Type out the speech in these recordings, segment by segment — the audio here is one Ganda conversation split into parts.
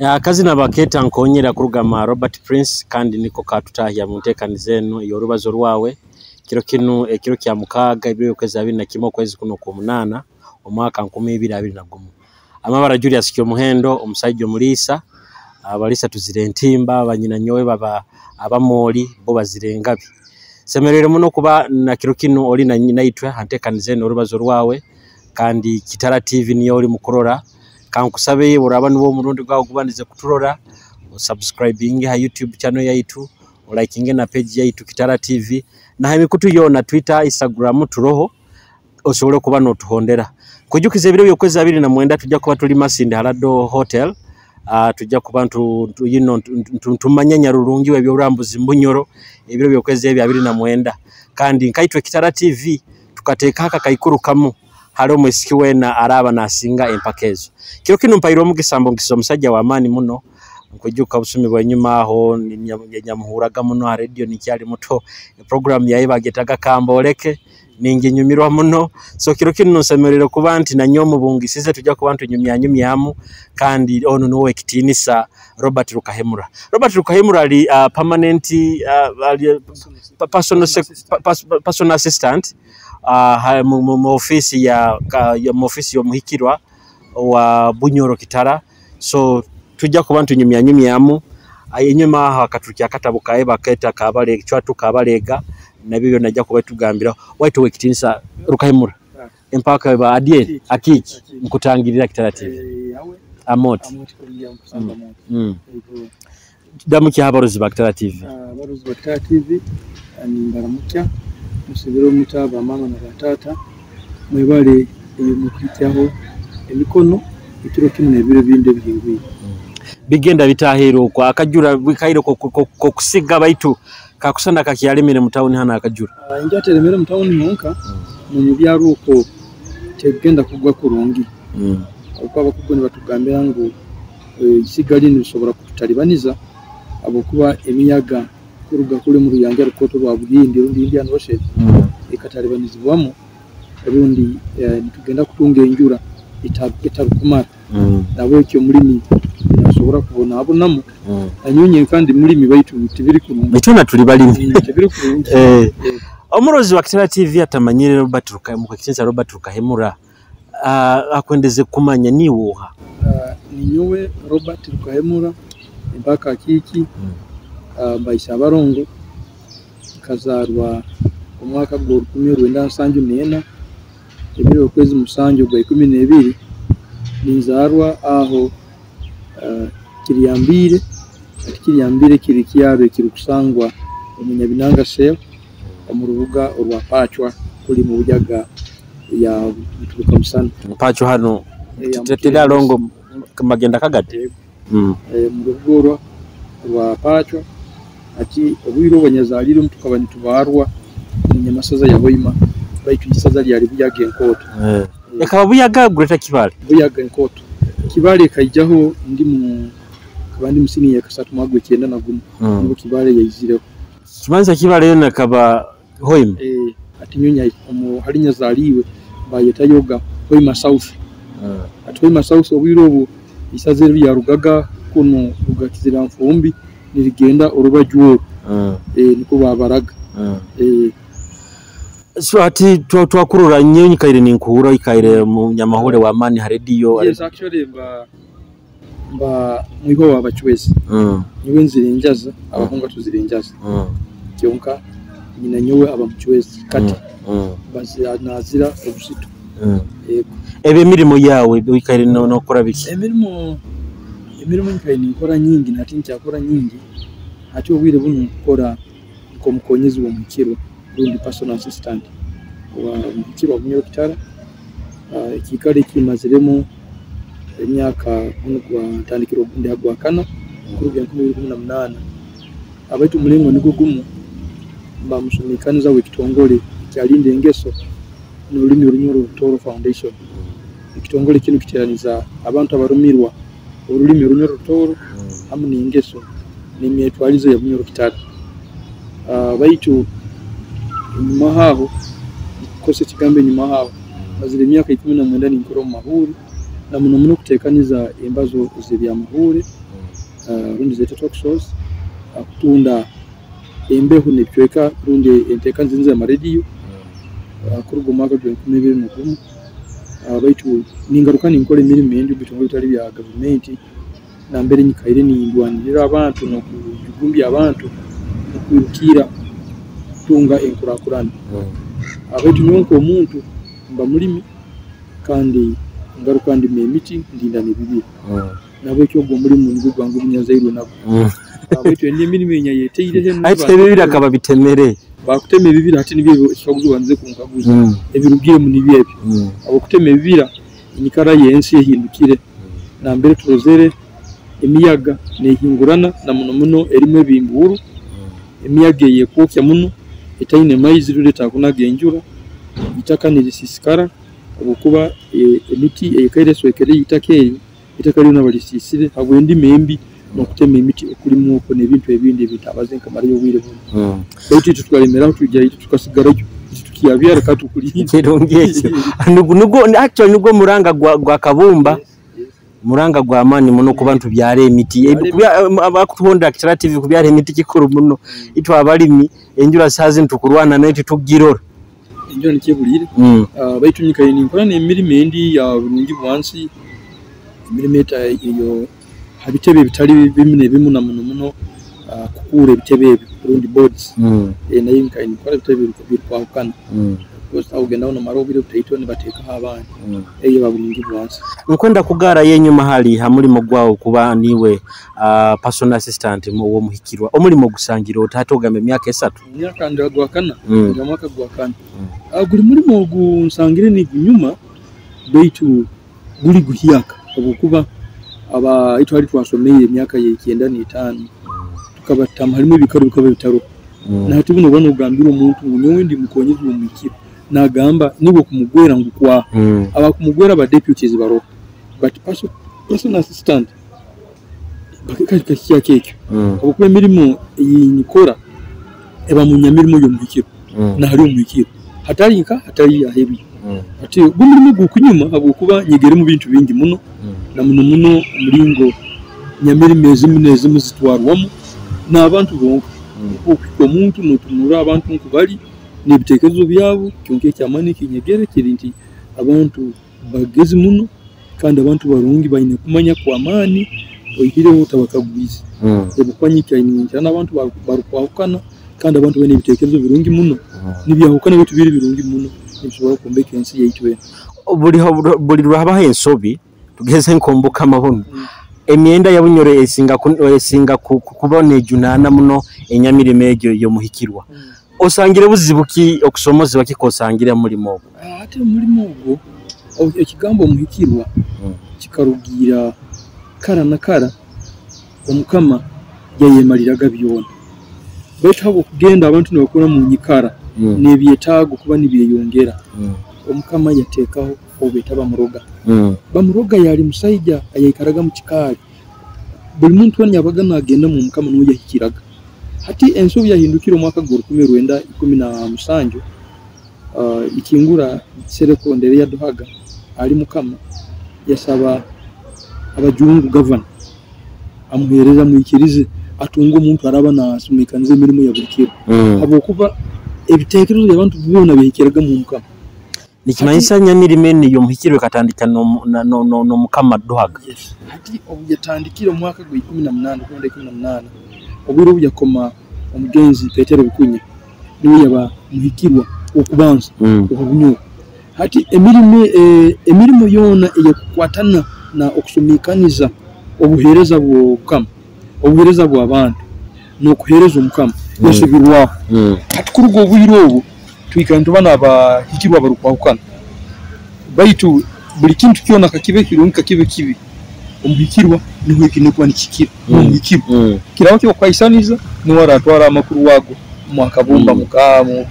Akazina baketa nkonyera kurugama Robert Prince kandi niko katutahya mu ntekanizeno y'Orubazo Rwawe kiro kinu ekiro kya mukaga ibyo kwezi 21 kwezi kuno ku 8 omwaka 2021 amabara Julius kyo muhendo omusajjo mulisa abalisa tuzire ntimba abanyina nyowe baba abamoli bo bazirengabi semerere muno kuba na kiro kinu oli na naitwe antekanizeno Orubazo Rwawe kandi Kitara TV niyo oli mukorora kankusabe urabana bo murundi gwa kubanize kuturora subscribing ha YouTube channel yaitu liking na page yaitu Kitara TV na hemikutu yona Twitter Instagram turoho osobole kuba no tuhondera kujukize biro byokwezi 20 tujja kuba tuli Masinde Halado Hotel tujja kuba tumanyanya rurungiwe byorambuzi Bunyoro ebiro byokwezi 20 kandi nkaitwe Kitara TV tukateka haka kaikurukamu haro mwesikiwe na araba nasinga empakezo kiro kino mpayiro mugisambo ngiso musajja wa amani muno nkujuka busumi bwa nyuma aho nyamuhuraga muno radio nikyali muto program yaye bagetaga kamboleke ningi nyumirwa muno so kiro kino semerero kuba nti na nyomu bungisize tujja kuba ntu nyumyamu kandi ono no wekitinisa Robert Rukahemura ali permanent personal assistant mu ofisi ya ofisi yo muhikirwa wa Bunyoro Kitara so tujja kuba ntu nyumyamu ayenyuma hakatukia katabukaye baketa kabale chwatu kabalega nabibyo najja kuba tugambira waitu wekitinisa Rukahemura empaka ba adie akiki mkutangirira Kitara TV amoti damu ki habaruzi ba Kitara TV habaruzi ba Kitara TV ani ngaramukya musibiro mutaba mama na batata mwebale mukityaho emikono ikiro kimwe biro binde bihingwi bigenda bitahero kwa akajura bikairo ko kusiga baitu kakusanda kakiyalemere mutawuni hana akajura njatelemere mutawuni monka mu byaruko tegenda kugwa kurungi uko abakugoni batugambira ngo isigali nisobora kututalibaniza abo kuba emiyaga kuruga kule mu ruyange rukoto rwa Bugindi rundi Indian Ocean ikatalibanizibwamo rundi nitugenda kutunga enjura itarukumara nabo cyo mulimi nasobora kubona abonamo anyonye kandi mulimi baitu tibiri kurunga bitona tuli balimi tibiri kurunga omurozi wa Kitara TV atamanyire Robert Rukahemura kitinza Robert Rukahemura akwendeze kumanya niwoha ninyowe Robert Rukahemura impaka kiki baisa barongo kazarwa umwaka gwo 1979 ebiro kwezi musanjo gwa 12 ninzarwa aho kiriyambire kiri kiyabe kiri kusangwa umunyabinanga sel omurubuga orwa pachwa kuli mu bujaga ya bituruka musana pachwa hano tetera longo magenda kagate mu rubuga rwa pachwa ati obwiro banyazalire mutukabani tubarwa munyamasaza ya boyima baitu isaza lyali buyaga enkoto ekaba buyaga gureta kibale buyaga enkoto kibale kaijaho ndi mu kabandi musini ya kasatu magwe cyenda nagumu ngo kibale yayizireho kibanza kibale yona kaba hoyima ati nyonya hari nyazaliwe bayeta yoga hoyima south ati hoyima south obwiro isaze ya rugaga kuno rugakizira mfumbi nirigenda Orubajo niko babaraga so ati twakurura nyenyi kaire ninkura ikaire mu nyamahore wa amani ha radio yes actually mba mwiho wabachwezi niwe nzirenjaza abahunga tuzirenjaza cyonka nyina nyowe abamuchwezi kati bazi nazira obusitu ebe mirimo yawe ikaire no kora biki emirimo nkaye nikora nyingi nati ncyakora nyingi ati obwire buno gukora ko mukonyezi wo mukiro rundi personal assistant wa mukiro Bunyoro Kitara ikikale kimaziremo emyaka buno kwa tandikiro ndi agwa kana kuruga 2018 abaitu mulengo niko gumu mba musumikaniza wekitongole kyalinde engeso n'olimi Bunyoro Toro Foundation ikitongole kino kiteraniza abantu abarumirwa urulimi Bunyoro Toro hamwe n'ingeso n'imyetwalizo ya Bunyoro Kitara baitu nyuma haho kose kigambe nyuma haho bazire myaka 19 n'inkoro mu mahuri na muno kutekaniza embazo zibya mahuri rundi zeta talk shows akutunda embeho nebyoeka rundi enteka nzinze ama radio kurugo mwaka 2021 baitu ningaruka ninkole mirimo yendi bitongo bitali bya government na mbere nyikaire nindwanirira abantu no kujugumbya abantu kwirukira tunga enkurakurana abaitu nyonko omuntu mba mulimi kandi ngaruka ndi memiti ndinda nebibiri nabo cyo gwo muri mu ngo gwangu binyazairo nabo abaitu ndi mirimo yenya yeteire he ate bibiri akaba bitemere bakuteme bibiri ati nibyo kishobora wanze kunkaguza ebirubwiye mu nibyo abo kuteme bibira inikara yensi yehindukire na mbere turozere emiyaga nehingurana na muno erimwe bimburu emiyaga yekokya muno etayine maizi ruleta kunaga enjura itaka nirisisikara obukuba emiti eyikaire swekere itakeri itakari n'abalisisire habwendi membi nokutema emiti okulimu uko nebintu ebindi bitabaze nkamara yo wire buno baitu tutwalemera tujya tukasigara tukiyabyara katukuliye kirongeze nugo actually nugo muranga gwa kabumba muranga gwa mani muno ku bantu byare emiti abakutonda Kitara TV kubyare emiti kikuru muno itwa abalimi enjura sazi ntukurwana nayo tugirora enjura nikebulire baitu nyikaye ninkora n'emirimo endi ya burungi bwansi milimeter iyo habitebe bitali bimune bimuna muno kukure bitebe rundi boards na yinka nikora bitebe bikwakana because awugenda no marobire utayitone bateka abana eyo babulungi bwansi nkwenda kugara yenyu mahali hamuri mogwawo kuba niwe personal assistant wo muhikirwa omulimo gusangira otatogame myaka 3 myaka ndagwakana mwaka gwakana aguri muri mogu nsangire ni gunyuma baitu guri guhiyaka obukuba aba itwali twasomeye myaka ye 95 tukabatama harimo bikaro bikaba bitaro na tubuno bano gambira umuntu nyowe ndi mukonyezi wo mukiro nagamba nibo kumugwera ngukwa aba kumugwera ba deputies baro but personal assistant bakikakya keke obukuba mirimo yinikora eba munyamirimo yo mukiro na hari umukiro hatari ya hebi ati gumurimo gukunyuma abukuba nyegere mu bintu bingi muno na muno muringo nyamirimo ezimuneze muzitwarwamo na abantu bonka uko muntu nutumura abantu nkubali nibitekerezo byabo cyonke cyamani kinyegere kirinti abantu bagezi muno kandi abantu barungi bayine kumanya kwa amani oyire utabakagwiza ebukanyika ininja n'abantu barukwakana kandi abantu bene ibitekerezo birungi muno nibyahukana bitu biri birungi muno nibishobora kumbeka ensi yitwe buri ruhaba hensobi tugeze nkomboka amabono emyenda ya Bunyoro esinga kubone junana muno enyamirime egyo yo muhikirwa osangire buzibuki okusomozi bakikosangira muri mogo ate muri mogo ekigambo muhikirwa kikarugira kara na kara omukama yayemaliraga byona betabo kugenda abantu nokora mu nyikara nebyetago kuba nibiyongera omukama yatekaho obetaba muroga bamuroga yali musayija ayikaraga mu kikali buli muntu wanyabaga nagenda mu mukama no yahikiraga hati ensobi yahindukira omwaka gwa 1917 ikingura serekondere ya Duhaga ali mukama yasaba abajungu governor amuhereza mu ikirize atunga umuntu araba na sumikanize mirimo ya burikiro abo kuba ebitekerezo y'abantu bibona bihikiraga mu mukama nikimanyisa nyamirime ni yo muhikirwe katandika no mukama Duhaga hati obuyatandikira omwaka gwa 18 obwiro buyakoma omugenzi Petero Bikunya niwe yaba muhikirwa okubanza okubunyoro hati emirimo yona eyakwatana na okusumikaniza obuhereza bw'okama obuhereza bw'abantu no kuhereza omukama yasubirwaho hati kurugo obwiro obu twikanta bana abahikirwa barukwahukana baitu buli kintu kyona kakibe kirungi kakibe kibi omuhikirwa niho ikine kuba nikikira omuhikirwa kiraho cyo kwaisaniza niwe aratwara amakuru wago mwakabumba mukamu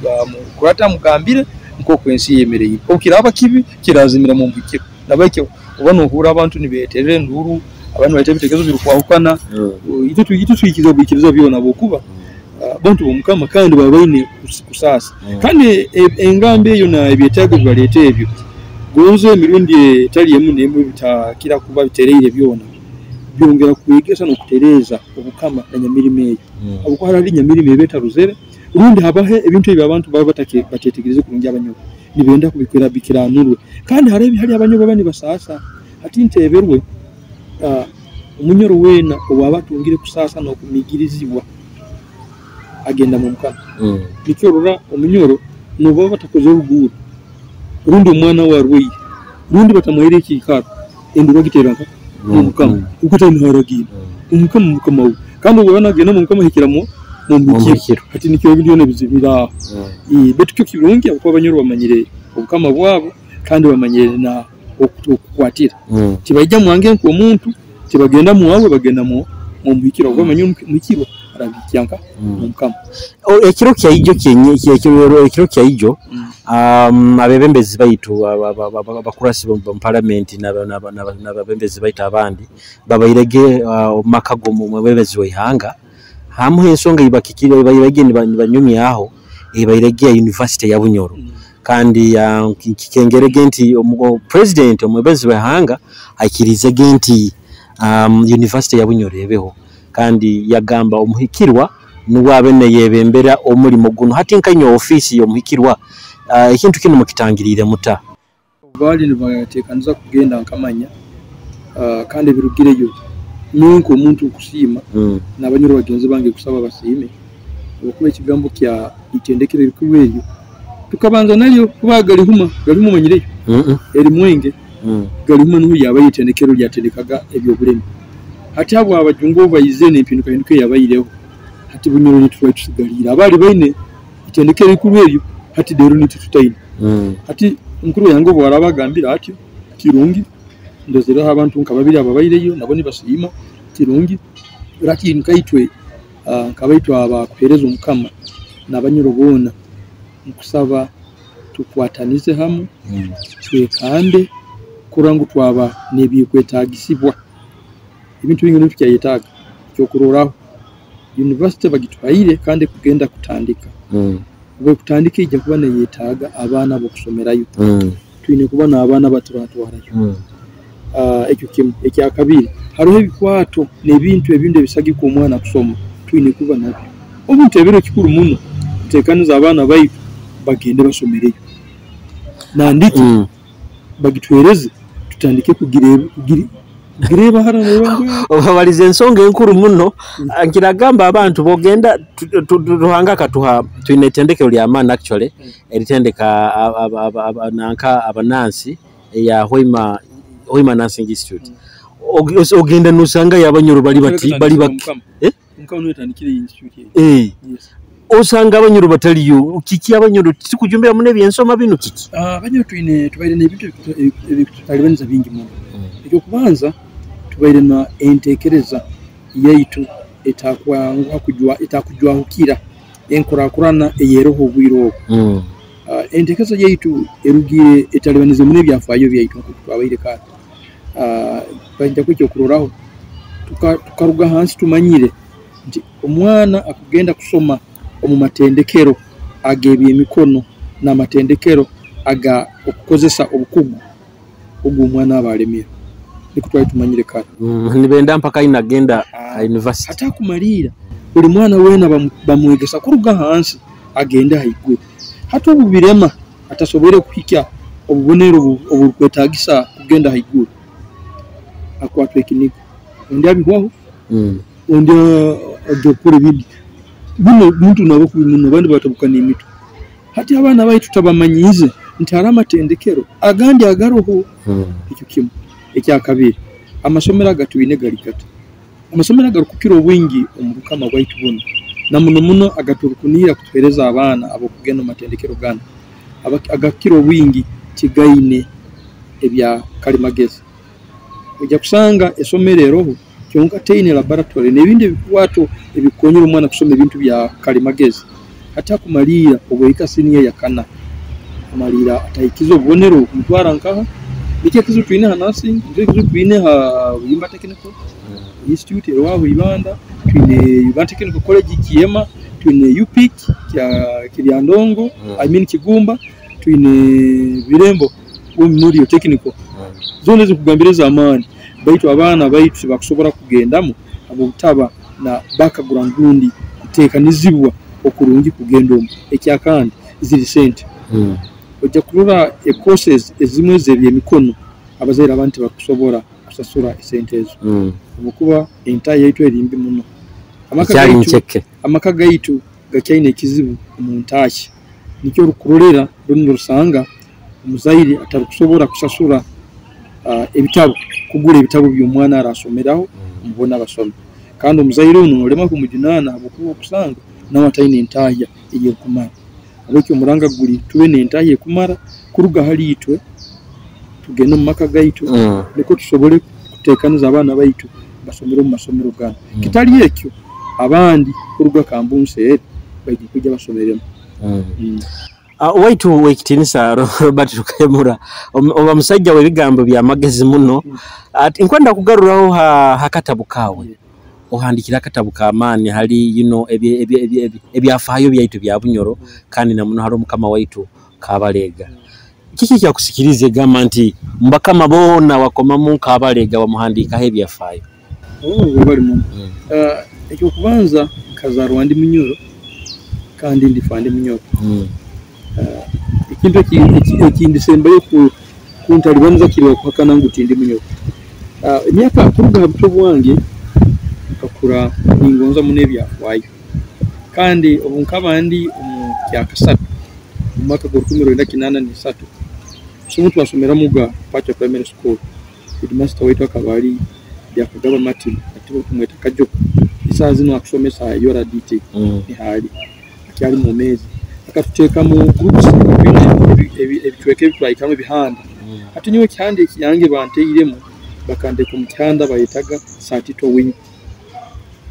kurata mugambire nko kwensi yemereye okiraba kibi kirazimira mu muhikirwa nabake ubano uhura abantu nibeterere nduru abantu bahita bitekerezo birukwahukana ito tuyikiza bikiriza byona bokuba bantu bomukama kandi babaine kusasa kandi engambe yo na ebyetago balete ebyo gonzo emirundi etali emu nemwe bitakira kuba bitereire byona byongera kwegesa no kutereza obukama na nyamirime eyo abuko harali nyamirime beta ruzere urundi habahe ebintu ebyo abantu baba batetegereze kurungi abanyobo nibenda kubikwera bikiranurwe kandi hari abanyobo bani basasa ati nteberwe umunyoro wena owabatungire kusasa no kumigirizibwa agenda mu mukama nikyorora umunyoro no baba batakoze ubuguru urundi umwana wa rweyi urundi batamuhere ikikaro enduro giteranka mu mukama ukuta ntaragira umukama kandi ubona agenda mu mukama hikiramo mu mukiro ati nikyo biliyone bizibira betuko kirungi uko abanyoro bamanyire ubukama bwabo kandi bamanyire na okukwatira kibajya mu hange ko umuntu kibagenda mu wawe bagenda mu mukiro ubwo amanyiro mukiro arabikyanka mu mukama ekiro kyaijo ekiro kyaijo abebembezi baitu abakurasi mu parliament n'abebembezi baitu abandi babairege makago mu bebezi wihanga hamwe ensonga ibakikire bayirageni banyumi aho bairege university ya Bunyoro kandi kikengerege nti president omubezi wihanga akirize genti university ya Bunyoro ebeho kandi yagamba omuhikirwa nuwabene yebembera omulimo guno hatinkanyo office yomuhikirwa ikintu kino mukitangirire muta bali nibatekanza kugenda nkamanya kandi birugireyo nunko umuntu kusima n'abanyoro bagenzi bange kusaba basime okuba ikigambo kya itendekere kubweyo tukabanza nalyo kubagali huma manyireyo eri mwenge galimo n'uyu yaba yitendekero lyatendekaga ebyo bulemi hati abo abajungo bayizene impindu kahinduke yabayireho hati Bunyoro nitwe tusigalira abali baine itendekere kubweyo hati dero nitututaine hati mukuru yango bwarabagambira ati kirungi ndozera abantu nkababiri ababayireyo nabo nibasima kirungi raki nkaitwe kabaitwa abakuhereza umukama n'abanyoro bona nkusaba tukwatanize hamwe twekande kurangu twaba nebikwetagisibwa ibintu bingi ntukyayetaga cyo kuroraho university bagitwaire kandi kugenda kutandika bwo kutandika ijya kubana yetaga abana bo kusomerayo twine kubana abana baturatwarayo ekyo kimu ekya kabiri hariho ebikwato n'ebintu ebinde bisagi ku mwana kusoma twine kubana omuntu ebiro kikuru muno tekaniza abana bayi bagende basomereyo nandiki bagitwereze tutandike gireba harano obalize ensonga enkuru muno nkiragamba abantu bogenda tuhanga katuha twinetendeke lya amana actually eritendeka nanka abanansi ya Hoima Nursing Institute ogenda nusanga yabanyoro bali bati mukano etandikire institute osanga abanyoro bataliyo kiki abanyoro tikujumbira mune byensoma bino kiki abanyoro tubaire n'ebintu ebitalibanza bingi muno ekyo kubanza tubaire na entekereza yaitu etakujwahukira enkurakurana eyeroho obwiro entekereza yaitu erugire etalibanize mune byafaayo byaitu twabaire kati bajja kwekyo kuroraho tukaruga hansi tumanyire nti omwana akugenda kusoma omu matendekero agebye emikono na matendekero aga okukozesa obukugu ubwo omwana abalemera nikutwaye tumanyire kati nibenda mpaka inagenda university hata kumalira buli mwana wena bamwegesa kuruga hansi agenda haiguru hata obubirema atasobere kuhikya obubonero obukwetagisa kugenda haiguru akwatwe kiniko ndi abihwaho ndi agakure bindi bino muntu nabo kubimuno bandi batabukana imitu hati abana bayi tutabamanyize ntara amatendekero agandi agaroho icyo kimu ekya kabiri amasomero agatuine galikata amasomero agarukukiro bwingi omukama bwaitu bono na muno agaturukunira kutwereza abana abo kugenda matendekero gana agakiro bwingi kigaine ebya kalimagezi ujya kusanga esomerero kyonka teine laboratory nebindi bikwato ebikonyera omwana kusoma ebintu bya kalimagezi hata kumalira obweka senior yakana amalira atayikizo obonero mutwara nkaha Bikia kizu tuine ha nursing, kizu tuine ha Uganda Technical Institute Rwaho Ibanda, tuine Uganda Technical College Kiema, tuine UPIC kya Ndongo, Kigumba, tuine Birembo Muri Technical. Zone zo kugambiriza amani. baitu abaana baitu tebakusobola kugendamu abo butaba na bakagura ngundi kuteekanizibwa okulungi kugenda omu ekyakandi ziri sente ojja kulora courses ezimwe z'ebyemikono abazaire abantu bakusobola kusasula esente ezo okuba entayi yaitu erimbi muno amaka gaitu gakyaine ekizibu mu ntaki nikyo olukurolera luno lusanga omuzaire atakusobola kusasula ebitabo kugula ebitabo by'omwana arasomeraho mubona basome kandi omuzaire ono olema kumujunana abokuba okusanga nawe ataine entaaya eyekumara abekyo omuranga guli tube n'entaaya ekumara kuruga hali itwe tugende mu maka gaitu niko tusobole kuteekaniza abaana baitu basomere mu masomero gano kitali ekyo abandi kuruga kambunse bajja kujja basomeremu waitu wekitinisa Robert Rukahemura oba musajja w'ebigambo by'amagezi muno ati nkwenda kugaruraho hakatabu kawe ohandikira akatabu k'amaani hali ebyafaayo byaitu bya Bunyoro kandi na muno hali omukama waitu Kabalega kiki kyakusikiriza egamba nti mbakama boona wakomamu Kabalega wamuhandikaho ebyafaayo bali mu ekyokubanza kazarwa ndi Munyoro kandi ndifande Munyoro ekintu ekindisembayo kuntalibanza kiri wakuhakana ngu tindi Munyoro emyaka kuruga habuto bwange kakura ningonza mu nebyafaayo kandi obunkaba ndi omu kyakasatu mu mwaka gwa 1983 somo twasomera muga Pacha Primary School headmaster waitu akabali byakugaba Martin atibo tumweta Kajoko isaa zino akusomesa yora DT ni hali akyali mu mezi akatuteeka mu groups ebitweke bitwaika mu bihanda ati niwe kyande ekiyange banteiremu bakandeka mu kyanda bayitaga Satito Wing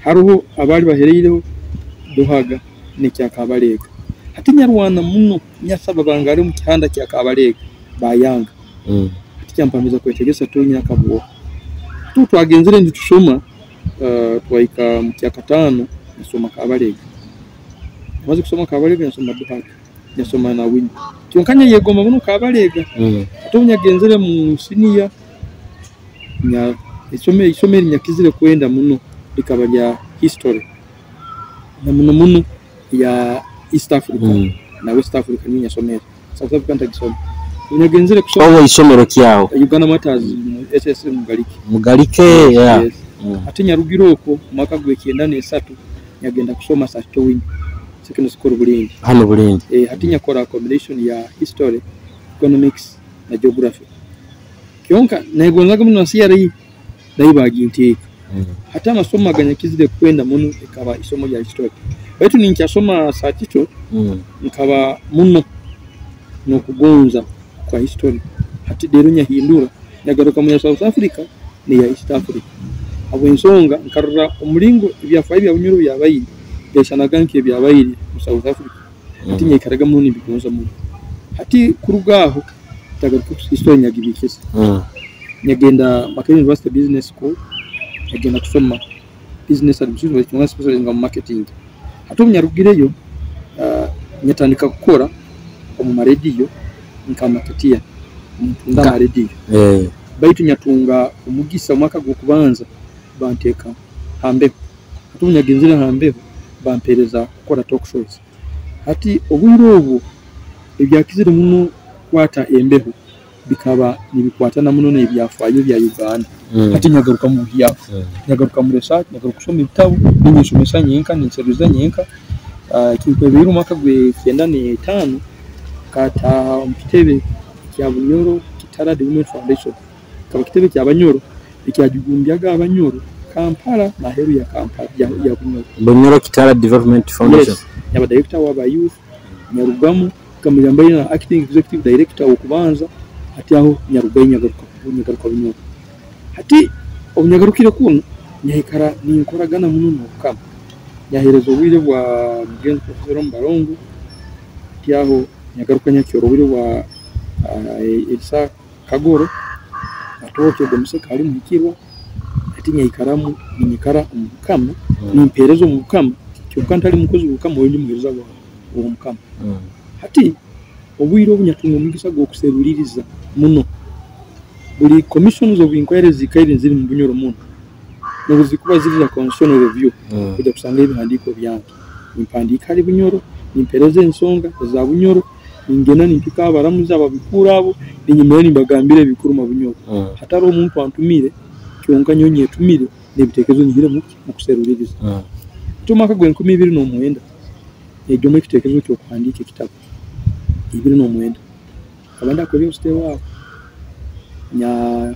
hariho abali bahereireho Dohaga ne Kabalega ati nyarwana muno nyasaba bangare mu kyanda kya Kabalega bayanga ati kyampamiza kwetegesa tonya kabuo twagenzere ndi tusoma twaika mu kyakatano nasoma Kabalega maze kusoma Kabalega nasoma Dohaga nasoma na Wing kyonkanya yegomba muno Kabalega atonya genzere mu senior nya isome nyakizire kwenda muno likaba lya history na muno ya East Africa na West Africa ninya somera South Africa ntagisoma unyagenzere kusoma isomero kyawo Uganda Matters SSM Mugalike yeah atinya rugiroko maka gwe 93 nyagenda kusoma Satito Wing second school Bulindi hano Bulindi atinya kora combination ya history economics na geography kyonka negonzaga muno CRE daibaginti hata masomo aganyakizire kwenda muno ikaba isomo ya history baitu ninkyasoma Satito nkaba muno no kugonza kwa history hati derunya hindura nagaruka mu South Africa ni ya East Africa abo ensonga nkarura umulingo ebyafaayo bya Bunyoro byabayiri beshanaganke byabayiri mu South Africa hati nyekaraga muno bigonza muno hati kurugaho tagaruka history nyagibikese nyagenda Makere University Business School agenda kusoma business administration with special in marketing hatu munyarugireyo nyatandika gukora mu radio nkamatatia ndama radio baitu nyatunga umugisa mwaka gwo kubanza banteka hambe hatu munyagenzera hambe bampereza gukora talk shows hati obwirobo ebyakizire muno kwata embeho bikaba nibikwatana muno n'ebyafaayo bya Uganda hati nyagaruka mu bya nyagaruka mu research nyagaruka kusoma ibitabo n'inyishomesa nyenka n'inseruza nyenka kintu biru mwaka gwe 95 kata kitebe kya Bunyoro Kitara Development Foundation kaba kitebe kya Banyoro ikyajugumbyaga Abanyoro Kampala na heru ya Kampala ya Bunyoro Kitara Development Foundation yaba director wa youth Nyarugamu kamuyambaye na acting executive director okubanza hati aho Nyaruganye nyagaruka Bunyoro hati obunyagarukire kuno nyahikara ninkoragana muno n'okukama nyaherezo obwire bwa mugenzi Professor Mbarongo hati aho nyagaruka nyakyoro obwire bwa Elsa Kagoro atoke gomuseka ali muhikirwa hati nyahikaramu ninyikara omukama nimperezo omukama kyokanta ali mukozi omukama oyo muhereza wa omukama hati obwire obunyatunga omugisa gwo kuseruliriza muno buli commissions of inquiry zikaire ziri mu Bunyoro muno nobuzikuba ziri za constitutional review kujya kusanga ibihandiko byange impandika ari Bunyoro nimpereze ensonga za Bunyoro ingena nimpika abaramuza babikura abo ninyimera nimbagambire bikuru mu Bunyoro hatari omuntu antumire kyonka nyonye tumire nebitekezo nyihire mu kuseruririza tumaka gwe 2029 ejo mu kitekezo cyo kwandika kitabo 2029 abanda ko byo stewa nya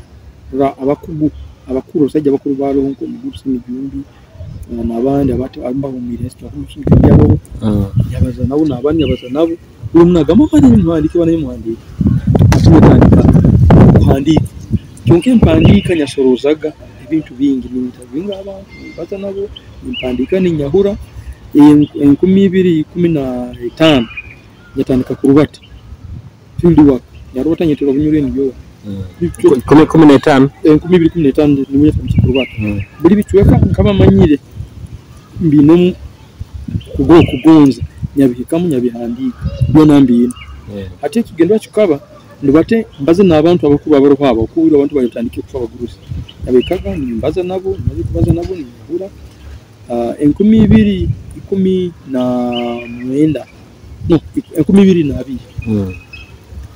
abakuru sajja bakuru balo nko mu groups n'ibindi nabandi abati amba mu ministry of communication yabo yabaza nabo nabandi yabaza nabo umnaga mafanye mwandike bana mwandike atumutandika kwandika cyonke mpandika nyasorozaga ibintu bingi n'intabinga abantu baza nabo impandika ni nyahura 2015 nyatandika kurubata field work yarubata nyitira Bunyoro niyo 2015 nimwe kurubata buri bicueka nkaba manyire mbino kugonza nyabihikamu nyabihandika byo nambino ate kigendo cyukaba ndubate mbaze nabantu abakuru abarohaba ukubira abantu bayitandike kufa bagurusi yabikaga nimbaza nabo kubaza nabo nibura 2019 no 2022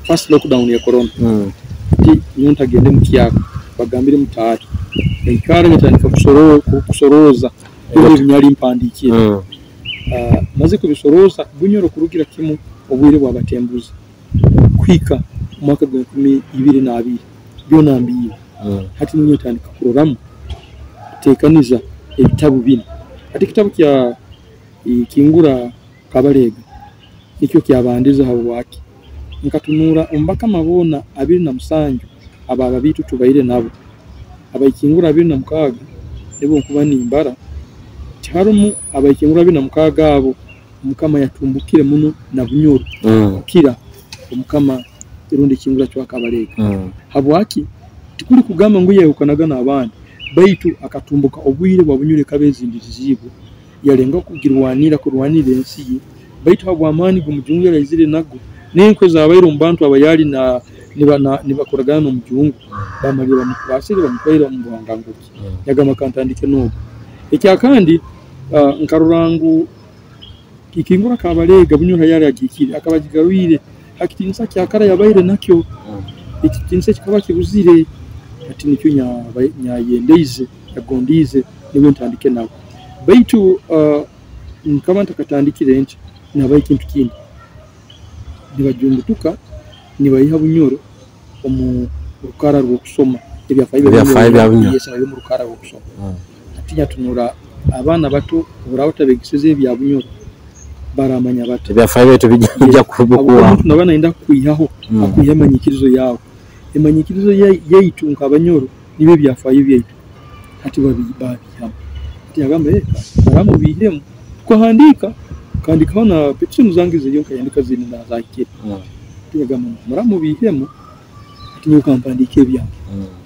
first lockdown ya corona nyunta gende mukiyako bagambire mutatu ikara nyatandika kusoroza ibyo binyari impandikire maze kubisoroza Bunyoro kurugira kimu obwire bwabatembuza kwika mwaka gwa 2022 byo nambiye hati nyotandika kuroramu tekaniza ebitabu bino ati kitabu kya kingura kabalega nikyo kyabandiza habo waki nkatunura umbaka mabona 27 ababa bitu tubaire nabo abayikingura 26 ebo kuba ni imbara charumu abayikingura 26 abo mukama yatumbukire muno na Bunyoro kira umukama irundi kingura cyo akabalega habo waki tikuri kugamba ngo yehukanaga nabandi baitu akatumbuka obwire bwa Bunyoro kabezindirizibo yalenga kugirwanira kurwanira ensi baitu habo amani gumujungu yarazire nago nenko zabayiro mbantu abayali na nibakoragana no mujungu bamari bamukasire bamukwira mu bwanganguki yagama kantandike no ekya kandi nkarurangu kikingura kabalega Bunyoro yari agikire akabagigarwire hakitinsa cyakara yabayire nakyo ikitinsa kikaba kibuzire ati nicyo nyayendeize yagondize niwe ntandike nawe baitu nkabanta katandikire nti nabaye kintu kindi nibajumbutuka nibayiha Bunyoro omu rukara rwo kusoma ebyafaye bya Bunyoro yesa yo mu rukara rwo kusoma atinya tunura abana bato burabatabegisize bya Bunyoro baramanya bato ebyafaye beto bijya kubukuwa nabana inda kuyihaho akuyamanyikirizo yawo emanyikirizo yayitunka Abanyoro nibe byafaye byeto ati babihama ati yagambe baramubihiremo ko handika kandi kaona petition zangize yonka yandika zini na zakire tuyagama muramubihiremo ati nyo kampandike bya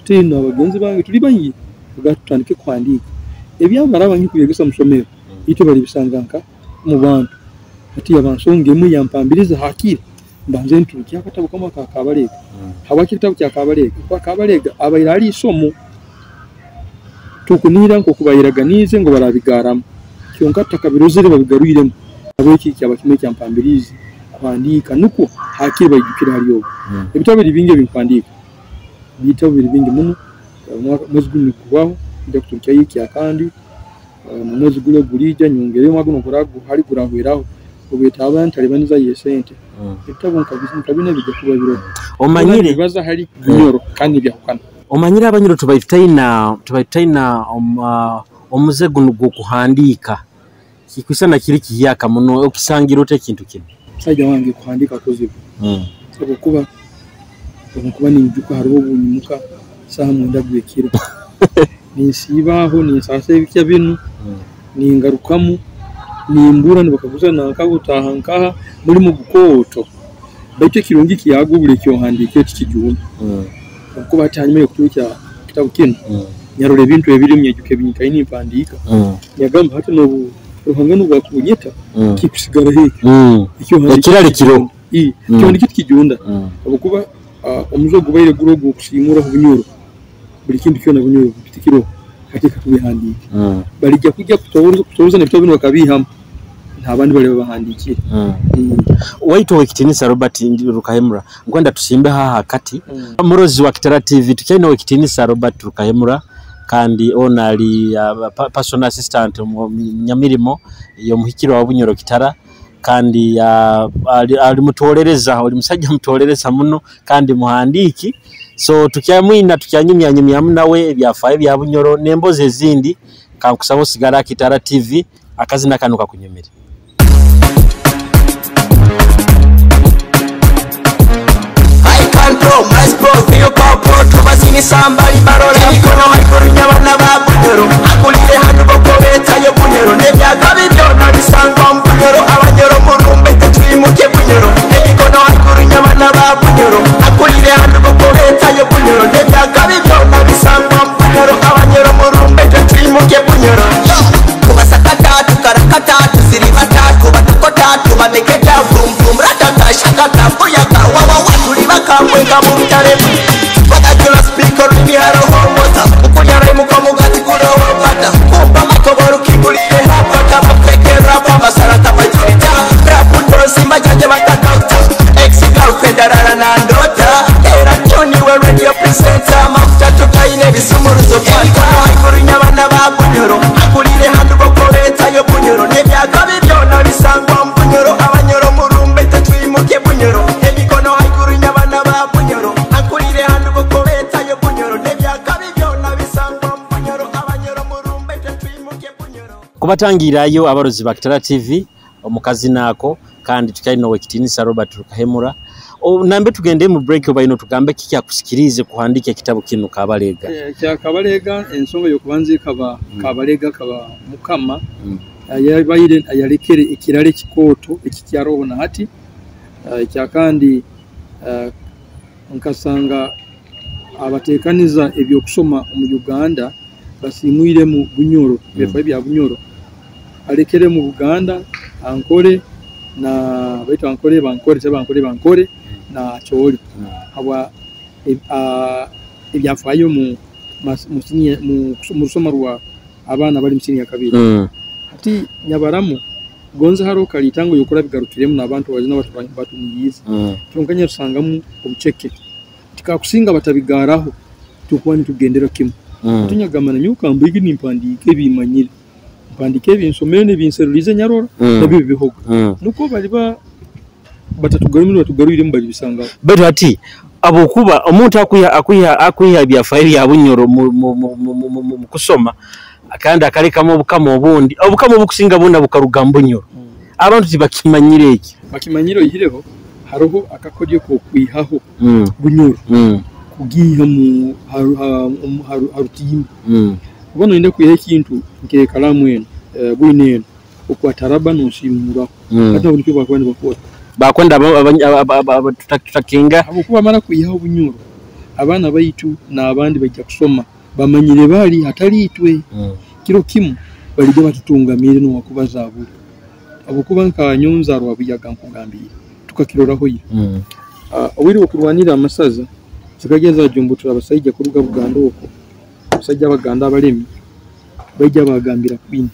tino abagenzi bange tuli banyi ugatandike kwandika ebyabara banyi kuyegesa musomero ito bali bisanganka mu bantu ati yabansonge mu yampambiriza hakire mbanze ntukiya katabo kama kakabalega hawaki kitabu kya kabalega kwa kabalega abayirali isomo tukunira nko kubayiraganize ngo barabigaramo kyonka takabirozire babigaruyiremo abiki cyabakime cyampambirizi kwandika nuko hakire bayigukira hariyo ebitabo binge bikwandika bitabo binge muno mwezi gumi kubaho njya kutukia yiki akandi mwezi gule gulija nyongere mwaguno kuragu hari kurahweraho ubeta abantu ari baniza yesente ibitabo nkabine bijya kuba biro omanyire bibaza hari Bunyoro kandi byakukana omanyire Abanyoro tubayitaina omuzego nugo kuhandika kikwisana kiri kiyaka muno okisangira ote kintu kino sajja wange kuhandika kozibu kuba ni njuka hariho bunyimuka saha mwenda gwekiro ninsibaho ninsasa ibikya binu ningarukamu nimbura nibakaguza nankabutaha nkaha muri mu gukoto baitu kirungi kiyagubule cyo handike tikijumba kuba atanyime kutucya kitabu kino nyarole bintu ebiri myejuke binyikaye nipandika yagamba hati no ruhangano bwa kunyeta kikusigara heke icyo handike kirari kiro cyo ndiki kijunda kuba omuzo gubaire gurogo okusimura ku Bunyoro buli kintu kyona Bunyoro bitikiro kati katubihandike balijja kujja kutoza nebitabo bino bakabihamu ntabandi bali bahandikire waito wekitinisa Robert Rukahemura ngwenda tusimbe haha kati murozi wa Kitara TV tukyine wekitinisa Robert Rukahemura kandi onali personal assistant nyamirimo yo muhikiro wa Bunyoro Kitara kandi ali mutolereza oli musajja mutolereza muno kandi muhandiki so tukyamwina tukyanyumya munawe byafaye bya Bunyoro nemboze ezindi kankusabo sigara Kitara TV akazina kanuka kunyumira Compromise pro feel power to basini somebody barola ikono makorinya bana ba Bunyoro akulire hanu bokobeta yo Bunyoro nebya kabibyo na bisango Bunyoro abanyoro murumbe tetwimuke Bunyoro ikono makorinya bana ba Bunyoro akulire hanu bokobeta yo Bunyoro nebya kabibyo na bisango Bunyoro abanyoro murumbe tetwimuke Bunyoro kubasakata tukarakata tusiribata kubatukota tubameketa brum brum ratata shakata boyaka wawa kamwenga mutare bakajula speaker biharo homota ukunyara mukamugati kuro wabata kumpa makoboro kigulire hapa kama pekera baba sarata majita rap ndosi majaje batakauta ex girlfriend arara na ndota era Johnny we radio presenter mafuta tukaine bisumuruzo kwata ikurinya bana ba Bunyoro akulire handu bokoreta yo Bunyoro nebyaka bibyo na bisangwa Bunyoro abanyoro murumbe tetwimuke Bunyoro ebikono ikurinya kubatangirayo abarozi ba Kitara TV omukazi nako kandi tukaino wekitinisa Robert Rukahemura nambe tugende mu break obayino tugambe kikya kusikirize kuhandika kitabu kino kabalega kya kabalega ensonga yo kubanze kabalega kaba mukama yabayire ayalekere ikirale kikoto ekikyaro na hati kya kandi nkasanga abatekaniza ebyo kusoma mu Uganda basimwire mu Bunyoro befa bya Bunyoro alekere mu Uganda ankore na baitu ankore bankore na choli aba ebyafayo mu musoma rwa abana bali musini ya kabiri ati nyabaramu gonza haro kalitango yokora bigarukiremu nabantu bazina batu niyizi tunkanya tusangamu obuceke tikakusinga batabigaraho tukwani tugendera kimu tunyagamana nyuka mbigi nimpandike bimanyire mpandike binsomene binserulize nyarora nabyo bihogo nuko bali batatugarumira batugarurire mbali bisanga beto ati abokuba omuntu akuya byafaye ya Bunyoro mu kusoma akandi akalekamo obukamo obundi obukamo bukusinga bunda bukaruga Bunyoro abantu tibakimanyire iki bakimanyiro yireho haroho akakodye ko kwihaho Bunyoro kugiha mu harutimba ubona inde kwiha ikintu nke kalamu eno bwineno okwataraba noshimura hata buli kiba kwandi bakwenda tutakinga abo kuba mara kwihaho Bunyoro abana bayitu na abandi bajja kusoma bamanyire bali hatali itwe kiro kimu balijja batutungamire no wakubaza abo kuba nkanyonza rwa buyaga nkugambira tukakiroraho yi owiri okurwanira amasaza zikageza jumbutura abasajja ku ruga Buganda oko abasajja baganda abalemi bajja bagambira kwini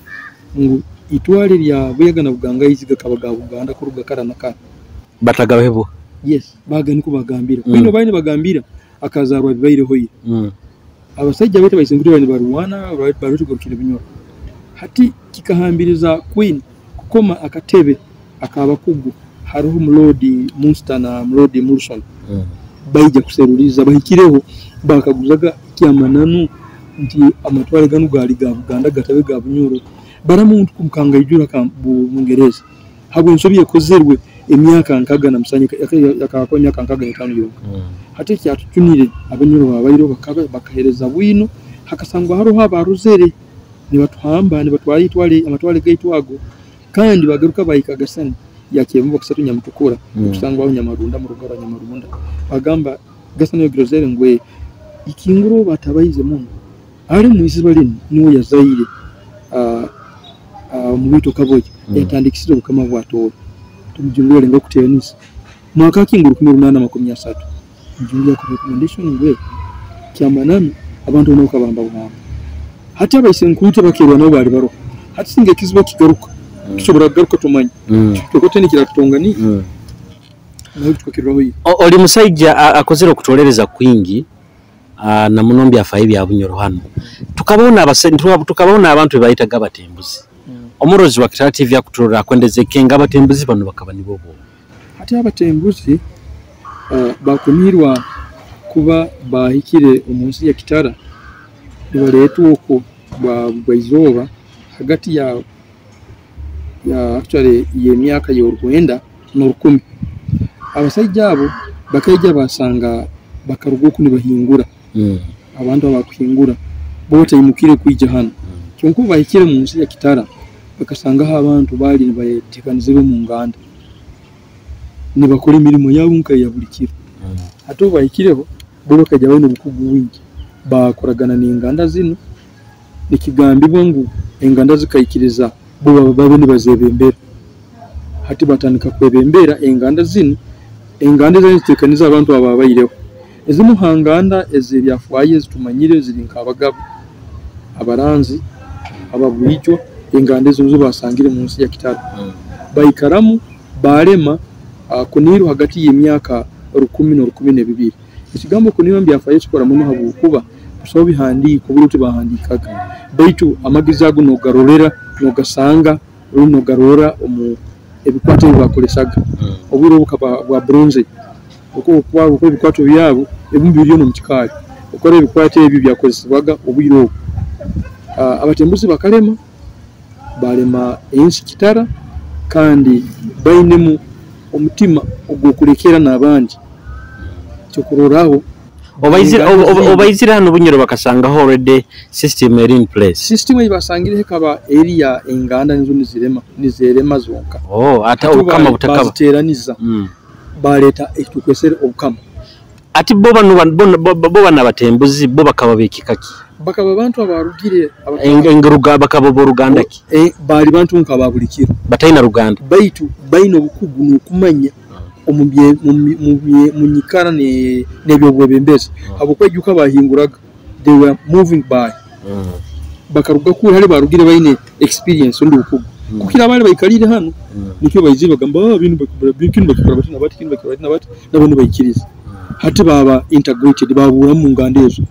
ngo itwali lya buyaga na Buganga iziga kabaga Buganda ku ruga karanaka batagabebo yes bagani ko bagambira kwino bayine bagambira akazarwa bibayireho yi abasajja bete bayisinguri bani baruwana barutugurukira Bunyoro hati kikahambiriza queen kukoma akatebe akaba kugu haruhu mlodi Munster na mlodi Murson bayija kuseruliza bahikireho bakaguzaga kyamananu nti amatwale ganu gali ga Buganda gatabe ga Bunyoro baramuntu kumkanga ijura ka Bungereza habo nsobiye kozerwe emyaka nkaga na musanyika yakakonya kankaga yatanu yo hati kyatutunire Abanyoro babayiro bakahereza bwino hakasangwa haro habaruzere ni batuhamba ni batwali twali amatwale gaitwago kandi bagaruka bayikagasani yakembo kusatu nyamutukura kusangwa nyamarunda mu rugara nyamarunda bagamba gasani yo grozere ngwe ikinguro batabayize mungu ari muizi balini niwo yazaire mu bito kaboje yatandikisiro kama bwato tumujungule ngo kutenisa mwaka kinguru 1830 njungia ku recommendation ngwe kyamanami abantu no kabamba bwamba hati abayise nkuite bakirwa no bali baro hati singe kizibo kigaruka kishobora garuka tumanyi tukote ni kiratongani nayo tukakirwaho yi oli musajja akozera okutolereza kwingi na munombi afaye bya Bunyoro hano tukabona abantu bayita gabatembuzi omurozi wa Kitara TV yakutolera kwendeze kenga abatembuzi bano bakaba nibo bo hati abatembuzi bakumirwa kuba bahikire umunsi ya Kitara nibaretu uko bwaizoba hagati ya actually ye myaka y'urwenda n'urukumi abasajja abo bakajya basanga bakarugo kuni bahingura abantu abakuhingura bote imukire kwijya hano cyonko bahikire munsi ya Kitara bakasanga ha abantu bali bayetekanize mu nganda ni bakora imirimo yabo nkaye yaburikira hato bahikireho bo bakajya bano bukugu wingi bakoragana n'inganda zino nikigambibwa ngo inganda zikayikiriza bo babe ni bazebembera hati batanika kwebembera inganda zino inganda zitekaniza abantu ababayireho ezimu hanganda ezibyafuaye zitumanyire zirinka abagabo abaranzi ababwijo inganda zo basangire munsi ya Kitara bayikaramu barema kuniru hagati y'imyaka 10 no 12 ikigambo kuniru mbyafaye kikora mu mahabu kuba so bihandi kuburuti bahandikaga baitu amagizago no garorera no gasanga runo garora ebikwato bakolesaga oburo bwa bronze uko ebikwato byabo ebumbiriyo no mukikali ukore ebikwato ebi byakozeswaga obwiro abatembuzi bakalema balema ensi Kitara kandi bainemu omutima ogukurekera nabandi cyokuroraho obayizira hano Bunyoro bakasanga already system eri in place system ibasangire hekaba area inganda nizo nizerema zonka ata ukama butakaba bateraniza baleta etukwesere okama ati boba nabatembuzi bo bakaba bekikaki bakaba abantu abarugire engeruga bakaba bo Ruganda ki bali bantu nkababulikira batayina Ruganda baitu baino bukugu nukumanya omubye munyikara nebyo bwebembeze abukwejuka bahinguraga they were moving by bakaruga kuri hari barugire baine experience ndi bukugu kukira bali bayikalire hano nicyo bayiziba gamba bintu bakora batina bati nabone bayikiriza hati baba integrated babura mu ngandezo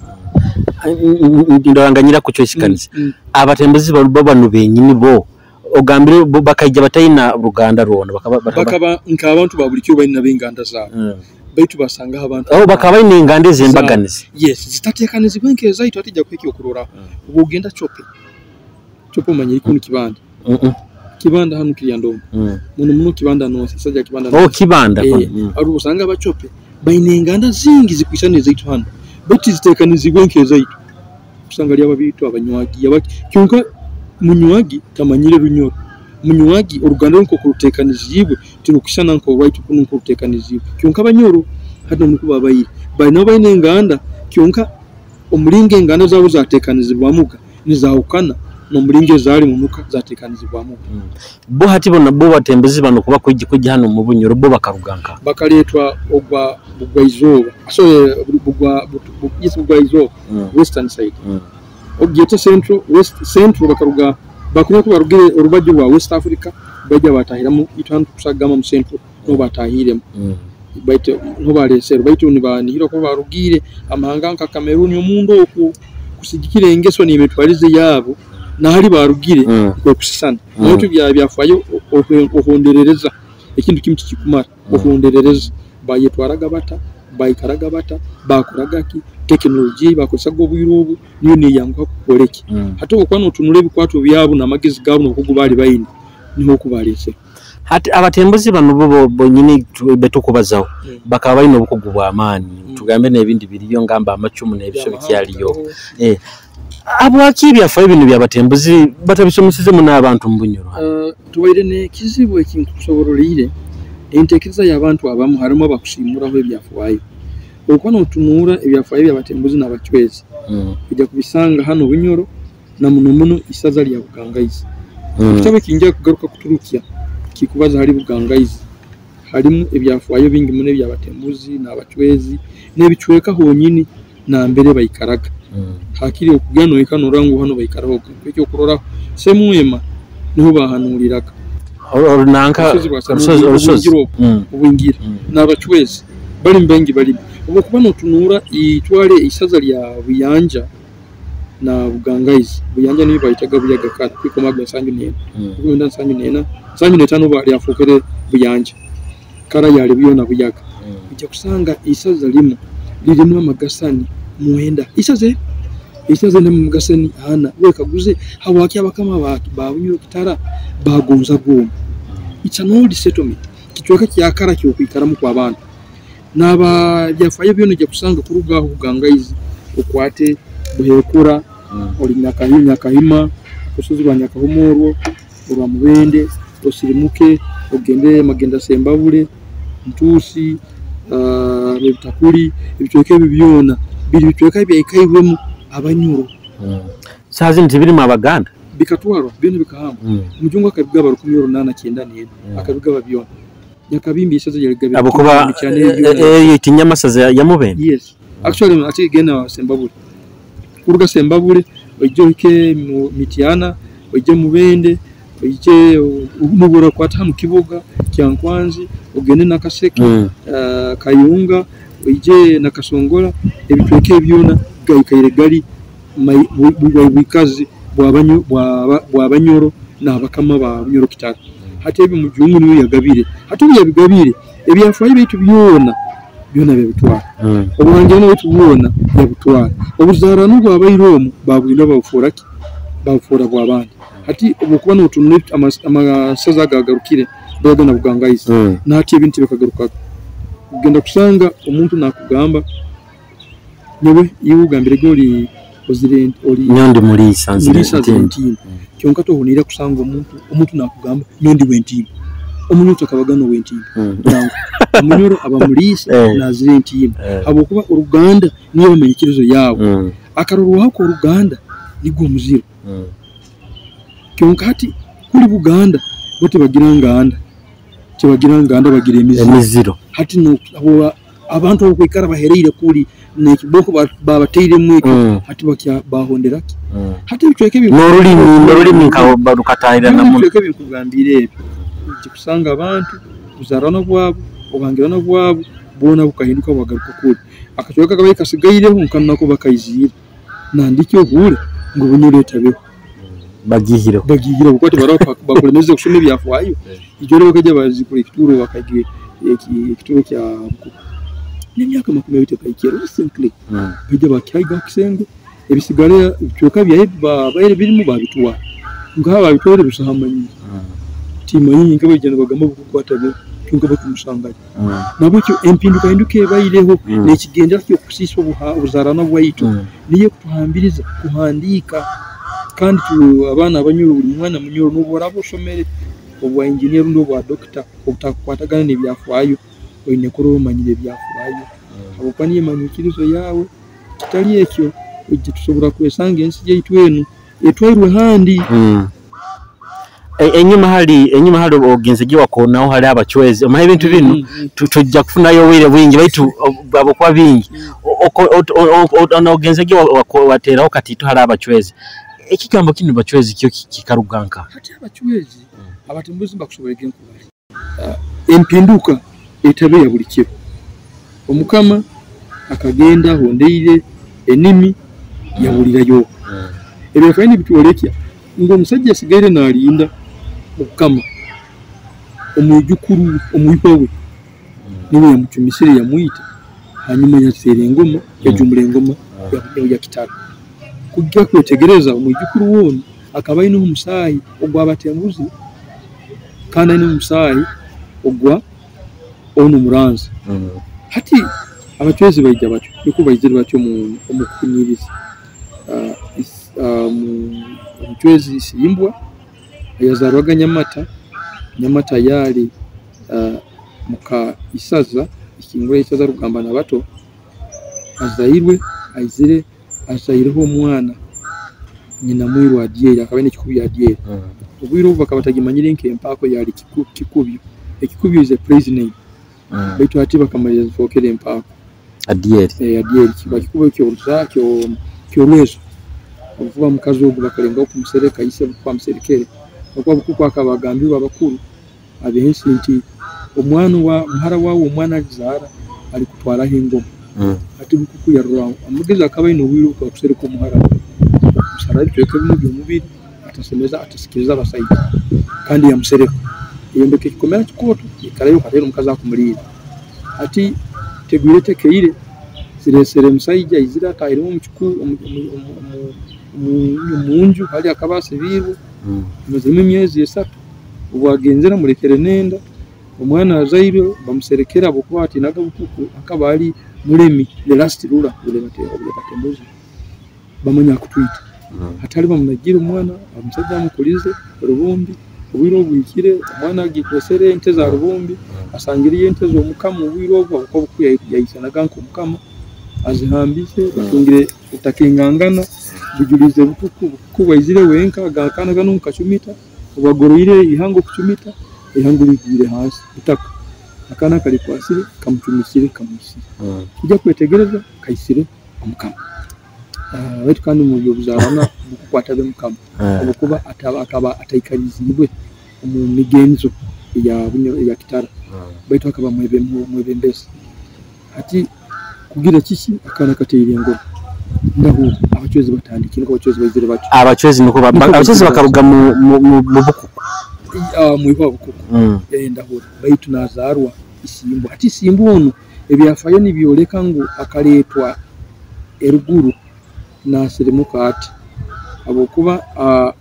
ndanganyira ku cyo kikanise abatembuzi bano benyini bo ogambire bakajya batayina Ruganda rwona bakaba nkabantu babulikyo bari nabenganda zabo baitu basanga abantu bakaba ine ingande zembaganize yes zitatekanize bwenkeza ito atijya kweki okurora ubugenda chope manyiri kuni kibanda hano kiriya ndombo muno kibanda no sajya kibanda kibanda ari usanga abachope bayine inganda zingi zikwishane zaitu hano bati zitekanize bwenkeza ito usanga ari ababitu abanywagi kyonka munywagi kamanyire Runyoro munywagi Uruganda nko kurutekanizibwe turukishana nko right kuno kurutekanizibwe kyonka abanyoro hano nuko babayire bayina bayine inganda kyonka umuringe inganda zabo zatekanizibwa muga nizahukana no muringe zari mu muka zatekanizibwa muga bo hati bona bo batembuzi bano kuba kujya hano mu Bunyoro bo bakaruganka bakaletwa ogwa bugwaizoba bugwaizoba western side Ogyeto central bakaruga bakuye ko barugire urubajyo rwa West Africa bajya batahiramo itantu kusagama mu central no batahiremo baite no baresero baite ni banihiro ko barugire amahanga nka Cameroon yo mundo kusigikire ingeso ni betwarize yabo na hari barugire ko kusisana n'otu byafayo ohonderereza ikintu kimti kikumara ohonderereza bayetwaraga bata bayikaraga bata bakoragaki technology bakosago buyirubu niyo niyanguka kukoleki hata okwana otunule bikwato byabo na magezi gabo nokugu bali bayini niho kubalese hati abatembuzi bano bo nyini betukubazaho bakaba bayino bukugu bwa amani tugambe nebindi biriyo ngamba amacumu nebisho bikyaliyo abwaki byafaye ibintu byabatembuzi batabisomisize mu nabantu mu Bunyoro tuwaire ne kizibu ekintu kusoborolire entekereza y'abantu abamu harimo bakushimuraho ebyafuwayo okwana otunura ebyafuwayo byabatembuzi n'abachwezi kujya kubisanga hano Bunyoro na muno isaza lya Bugangaizi kitabe kinjya kugaruka kuturukia kikubaza hari Bugangaizi halimu ebyafaayo bingi mune byabatembuzi n'abachwezi n'ebichweka honyini na mbere bayikaraga hakiri okugano ikano rangu hano bayikaraho ekyo kurora semwema niho bahanuriraga orunanka urusozi ubingira n'abachwezi bali mbengi bali ubu kubano tunura itwale isaza lya Buyanja na Bugangaizi Buyanja niyo bayitaga Buyaga kati kwiko magwe sanju nena ubunda sanju netano bali afukere Buyanja kara yali biyona Buyaga ije kusanga isaza limo lirimu amagasani muenda isaze na mugasani hana wekaguze hawaki abakama ba Bunyoro Kitara bagonza goma it's an old settlement kichweka kyakara cyo kwikaramu kwa abantu naba byafaye byone je kusanga kuruga Bugangaizi ukwate buhekura oli nyakahima kusuzi ba nyakahumurwo urwa mubende osirimuke ogende magenda sembabule ntusi bitakuri ibicweke bibyona biri bicweka byayikaibwemo abanyuro sazi ntibiri mu abaganda bikatwaro byone bikahamba mujungu akabigaba 18 akabigaba byona yakabimbi isazo yaligabe abo kuba yitinyamasaza ya mubende yes actually ati gena sembabule kuruga sembabule ojoke mu mitiana oje mubende oje umubura kwata mu kibuga kyankwanzi ogende nakaseke kayunga oje nakasongola ebitweke byona gayikaire gali bwikazi bwabanyoro n'abakama ba Bunyoro Kitara hati ebi mujungu niyo yagabire hati yabigabire ebyafaye bitu byona bebitwara oburangira no tubona yabutwara obuzarano bw'abayiromu babwinda bawufuraki bawufura bw'abandi hati obukuba no tunne amasaza gagarukire bagana Bugangaizi nati ebintu bikagaruka ugenda kusanga umuntu nakugamba nyewe yugambire goli president oli nyondi muri sanzire kyonka to honira kusanga umuntu nakugamba nyondi wentim omuntu akabagano wentim nango umunyoro abamulisi nazire ntim abo kuba uruganda niyo bamenyikirizo yawo akaruruha ko uruganda nigwo muziro kyonka hati kuri Buganda bote bagiranganda bagira emiziro hati no abantu okwikara bahereire kuri nekiboko babateire mweko hati bakya bahonderaki hati bitweke n'ururimi nkaho barukatahira na muntu bitweke bikugambire kusanga abantu kuzarana bwabo obangirana bwabo bona bukahinduka bagaruka kuri akatweka kabaye kasigayireho nkanako bakayizira nandike obure ngo bunyureta beho bagihira bukwate bakolemeze kusoma byafwayo ijyo rero bakajya bazikura ikituro bakagiye ikituro kya n'imyaka 20 kayikero recently bijya bakyayiga kisengo ebisigare cyoka byaye babaye birimo babitwa ngaha babitore bisahamanye tima yinga bagenda bagamba bukwatabe cyunga bakumusanganya nabo cyo empinduka induke bayireho n'ikigenda cyo kusiswa ubuzarana bwayito niye kuhambiriza kuhandika kandi abana abanyuru buri mwana munyuru n'ubora boshomere obwa engineer n'ubwa doctor obutakwatagana n'ebyafwayo oyine kuro manyire byafwayo abo kwaniye manyikirizo yawe kitali ekyo ujye tusobora kwesanga ensi yitwenu etwairwe handi enyuma hali ogenzeji wakonaho hali abachwezi amahe bintu binu tujja kufunayo wire bwingi baitu abo kwa bingi ogenzeji wateraho katito hali abachwezi ekigambo kinu bachwezi kyo kikaruganka hati abachwezi abatembuzi bakusoborege nkubali empinduka etabe ya buli kiro omukama akagenda hondeire enimi yabulirayo ebyo kandi bitwolekya ngo musajja sigaire nalinda okukama omujukuru omwipawe niwe yamutumisire yamuyita hanyuma yatsere engoma yajumule engoma ya Kitara kujja kwetegereza omujukuru woni akaba ino umusayi ogwa batembuzi kandi ino umusayi ogwa ono muranzi hati abachwezi bayija bacho niko bayizira bacho mu omukunyiriza umchwezi simbwa yazarwaga nyamata yali muka isaza ikingwe isaza rugamba na bato azairwe azaireho umwana nyina mwiru adiye akabene kikubi adiye ubwiro bakabatagimanire nkempako yali kikubyo ekikubyo is a praise name baitu ati bakamaliriza fokere empako adieri adieri kibakikuba kyo lwezo okuva mukazi ogwo bakalenga okumusereka ise kwa muserekere okuba bukuko akabagambirwa abakuru abensi nti omwana wa mhara wawo omwana alizara ali kutwala hingoma ati bukuku ya rwawo amugeza akabaino wiro kwa kusereka omhara musarari tweke mu mubiri atasemeza atasikiriza abasaidi kandi ya musereka yembeke kikomera kikoto ikarayo katero mukazi akumulira ati tegwire tekeire siresere musaija izira tairimo mukiku munju hali akabase biru muzime myezi esatu ubwagenzera murekere nenda omwana azairo bamuserekera bokwati naga bukuku akabali mulemi the last ruler ule batembuzi bamanya kutwita hatali bamunagira omwana amusajja mukulize rubumbi ubwiro obwikire omwana agikosere ente za rubumbi asangiriye ente zo mukama ubwiro obwo uko yayisanaga nko mukama azihambise batungire utakingangana bujulize bukuku kubayizire wenka gakana gano mukachumita ubagoroire ihango kuchumita ihango ligire hasi utaka akana kali kwasire kamuchumisire kamusi kijya kwetegereza kayisire omukama wetu kandi mu byo buzabana bukukwata be mukama obukuba akaba atayikarizibwe mu migenzo ya Bunyoro ya Kitara baitu akaba mwebe mbese ati kugira kiki akana kateyire ngo ndaho abachozi batandikira ko abachozi bazire bacu abachozi nuko abachozi bakaruga mu bukuku mu bukuku ndaho baitu nazarwa isimbo ati simbo ono ebyafayo nibyoleka ngo akaletwa eruguru na serimuka ati abokuba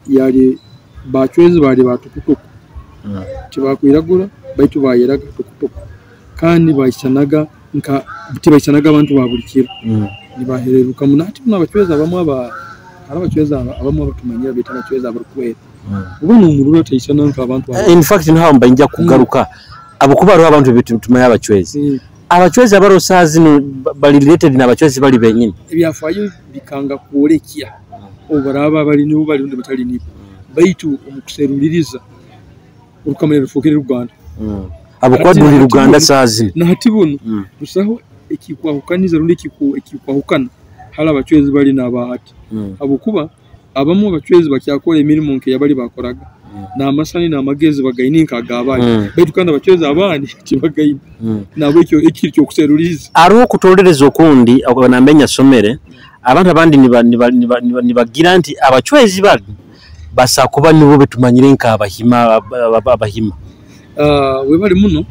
yali bachozi bali batukutuku tibakwiragura baitu bayeraga tukutuku kandi bayisanaga nka bayisanaga abantu babulikira nibahereruka munati n'abachozi abachozi abamwe batumanyira bita abachozi abarukwera ubona umururu atayisana nka abantu in fact ntaho mba njya kugaruka abokuba ari abantu bitumanya abachozi abachozi abarosazi bali related n'abachozi bali benyine ebyafayo bikanga kuolekia obaraba bali nibo bali ndi batali nibo baitu umukuseruliriza urukamera rufokere Rwanda abokwaduri Ruganda sazi na hatibuno rusaho ekikwahukaniza rundi ekikwahukana hala abachozi bali nabahati abokuba abamo abachozi bakyakora emirimo nke yabali bakoraga na amasani na amagezi bagayininka agabali baitu kandi abachozi abandi kibagayina nabo ekiryo kuseruriza ari okutolereza okundi abanamenya somere abantu abandi nibagira nti abachozi bali basa kuba nibo betumanyire nka abahima we bali muno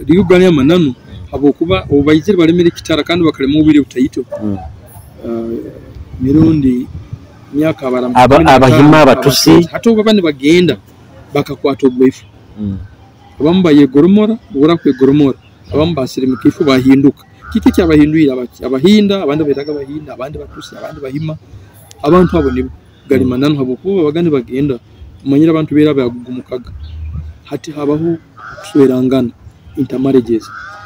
Uganda manano abokuba obayizire balemere Kitara kandi bakalemo ubire utayito mirundi myaka abahima abatusi hato babandi bagenda bakakwata obwefu abambaye goromora ubura kwe goromora abambasire mu kifu bahinduka kiki cyabahinduira abahinda abandi betaga abahinda abandi batusi abandi bahima abantu abo nibo gali manano abokuba bagani bagenda umanyira abantu bera bagugumukaga hati habaho kuswerangana intermarriages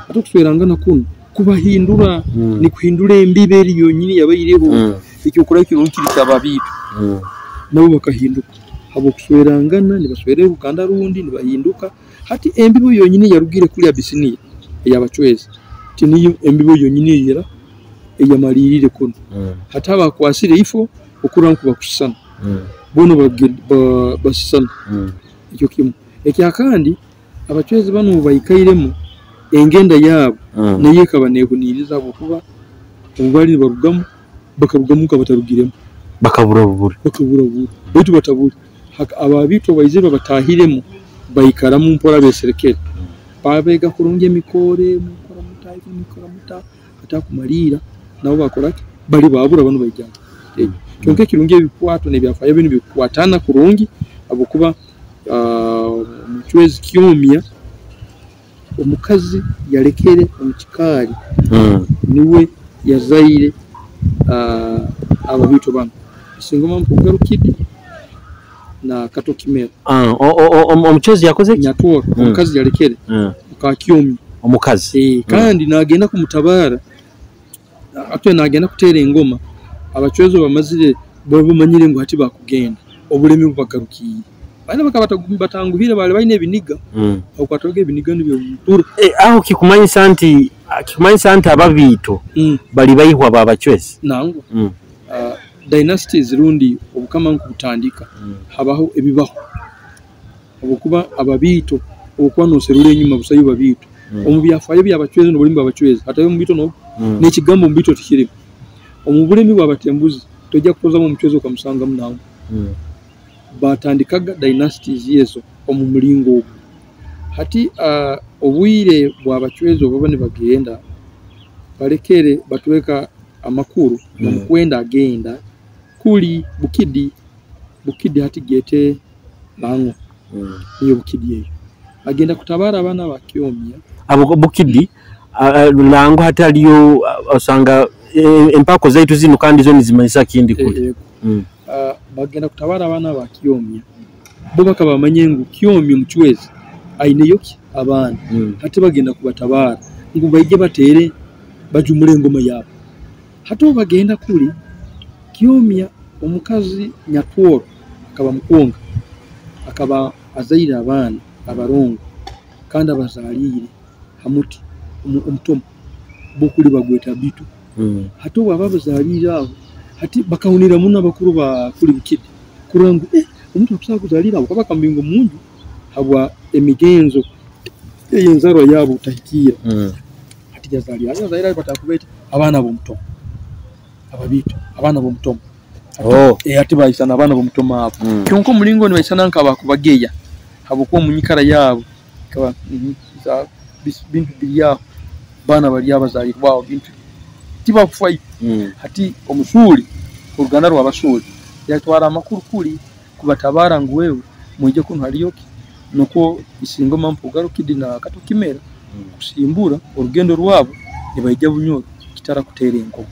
ato kuswerangana kuno kubahindura ni kuhindura embiberi yonyine yabayireho icyo kora kirukiri cyababitu nabo bakahinduka habo kuswerangana nibaswere Uganda rundi nibahinduka hati embibo yonyine yarugire kuri Abisiniya yabachoezi tiniyo embibo yonyine yera eyamalirire kuno hata bakwasire ifo okuranku bakusana bono basana icyo kimu ekya kandi abachoezi bano bayikairemo engenda yabo naye kabanehuniriza abo kuba ubali barugamu bakarugamu kabatarugiremo bakabura bitu batabura ababito bayizira batahiremo bayikaramu mpora beserekere babega kurunge mikore mukora muta atakumarira nabo bakora bali babura bano bayijana cyonke kirunge bikwato ne byafaye bintu bikwatana kurungi abo kuba muchwezi kyomya omukazi yalekere omukikali niwe yazaire ababito bano singoma mpugarukidi na katokimera omuchwezi yakoze nyatoro omukazi yalekere mukakyomya omukazi kandi nagenda kumutabara atwe nagenda kutera engoma abachwezo bamazire babumanyire ngo hati bakugenda obulemi bubagarukiye bana bakabatanguhira bali bayine ebiniga okwatoge ebiniga nibyo mutura aho kikumanyisa nti ababiito bali bayihwa babachwezi nangu dynasties rundi obukama nkutandika habaho ebibaho obukuba ababiito okuba noserule enyuma busayo babiito omubyafayo byabachwezi no bulimba abachwezi hatayo mubiito no n'ekigambo mubiito tikiri omubulemi bwabatembuzi tojja kukoza mu mchwezo kamusanga munangu batandikaga dynasties yezo omumulingo hati obwire bwabachwezo obabane bagenda balekere batweka amakuru mukwenda agenda kuli bukidi hati gete bango niyo bukidi yeyo agenda kutabara abana bakyomya abo bukidi lango hati aliyo osanga empako zaitu zino kandi zo nizimanyisa kindi kuli bagenda kutabara abana bakyomya bo bakaba manyengu kyomya muchwezi aineyo abana hati bagenda kubatabara ngo bayije batere bajumule ngoma yabo hati bagenda kuli kyomya omukazi nyatworo akaba mukonga akaba azaira abana abarongo kandi abazalire hamuti omutomo bokuli bagweta bitu hati babazalira abo hati bakawunira muna bakuru ba kuli bukidi kurangu omuntu akusaba kuzalira abo kabaka mbingo munju habwa emigenzo eyenzaro yabo utahikira hati yazalira batakubeta abana bomutomo ababitu abana bomutomo hati bayisana abana bomutomo abo kyonko mulingo ni bayisana nkaba kubageya habwo munyikara yabo kaba bintu bya bana bali abazalirwa wao bintu tiba kufai hati omusuli uruganda rw'abasuli yatwara amakuru kuli kubatabara nguwewe muje kuno haliyoki nuko isingo mampugaru kidina katukimera kusimbura urugendo rwabo nibayija Bunyoro Kitara kutere ingoma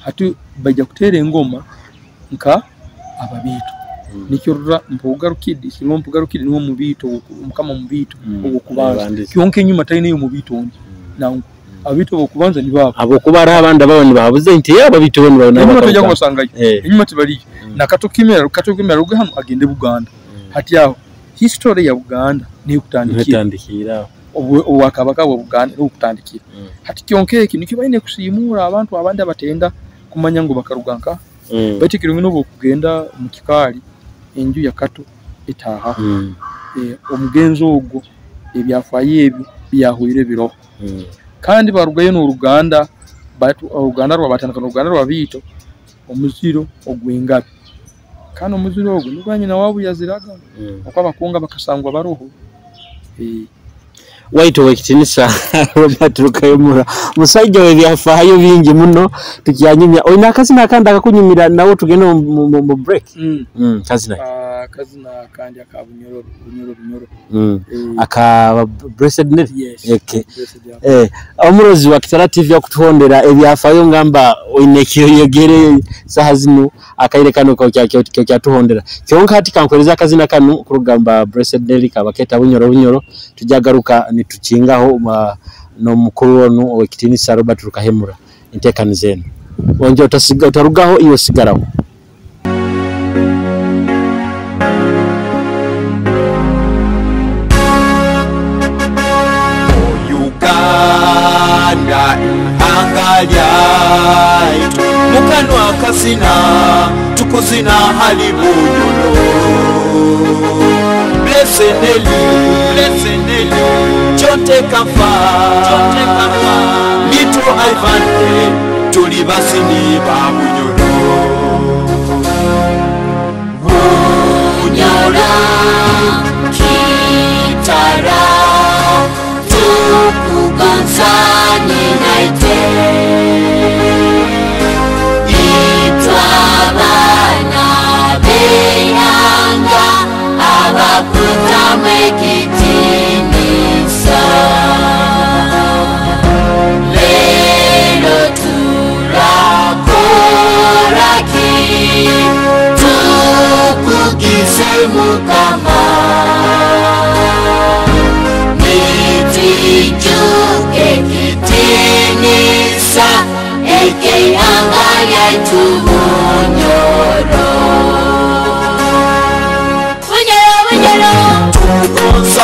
hati bajja kutere ingoma nka ababitu nikyurura mpugaru kidi singo mpugaru kidi niwo mubito kama mubito okubanza kyonke nyuma tayine yo mubito na abito bokubanza ni babo abo kubara abandi babone babuze nti yaba bitone babona nyuma tojja kusangayo nyuma tibali na katukimera ruga hano agende Buganda hati yaho history ya Buganda ni kutandikira obwakabaka bwa Buganda ni kutandikira hati kyonke iki nikibaine kusimura abantu abandi abatenda kumanya ngo bakaruganka batikiro ngino bokugenda mu kikali enju ya kato etaha omugenzo ogwo ebyafaye ebyo byahurire biro kandi barugaye no Ruganda Ruganda rwabatandika Ruganda rwabito omuziro ogwengabe kandi omuziro ogwo nigwanye na wabu yaziraga okwabakunga bakasangwa baroho waito wekitinisa Robert Rukahemura musajja we byafayo bingi muno tukiyanyumya oyina akazina akanda akakunyumira nawo tugene mu break kazina kandi akabunyoro aka blessed net okay omurozi wa Kitara TV yakutondera ebyafayo ngamba oyinekiyo yegere sahazino akairekano ko kyatuhondera kyonka hati kankoreza akazina kanu kurugamba blessed net kabaketa Bunyoro tujagaruka nitukingaho no mukuru wonu wekitinisa Robert Rukahemura intekani zenu onje utarugaho iyo sigaraho Uganda angalyai mukanwa kasina tukuzina hali Bunyoro Blesseneli Jonte kafa Nitro Ivante tuli basini ba Bunyoro Bunyoro Kitara tukugonzani naite itwabana beyanga abakutamwe kitinisa lelo turakoraki tukugise mukama nitijuke kitinisa eke angaya tu Bunyoro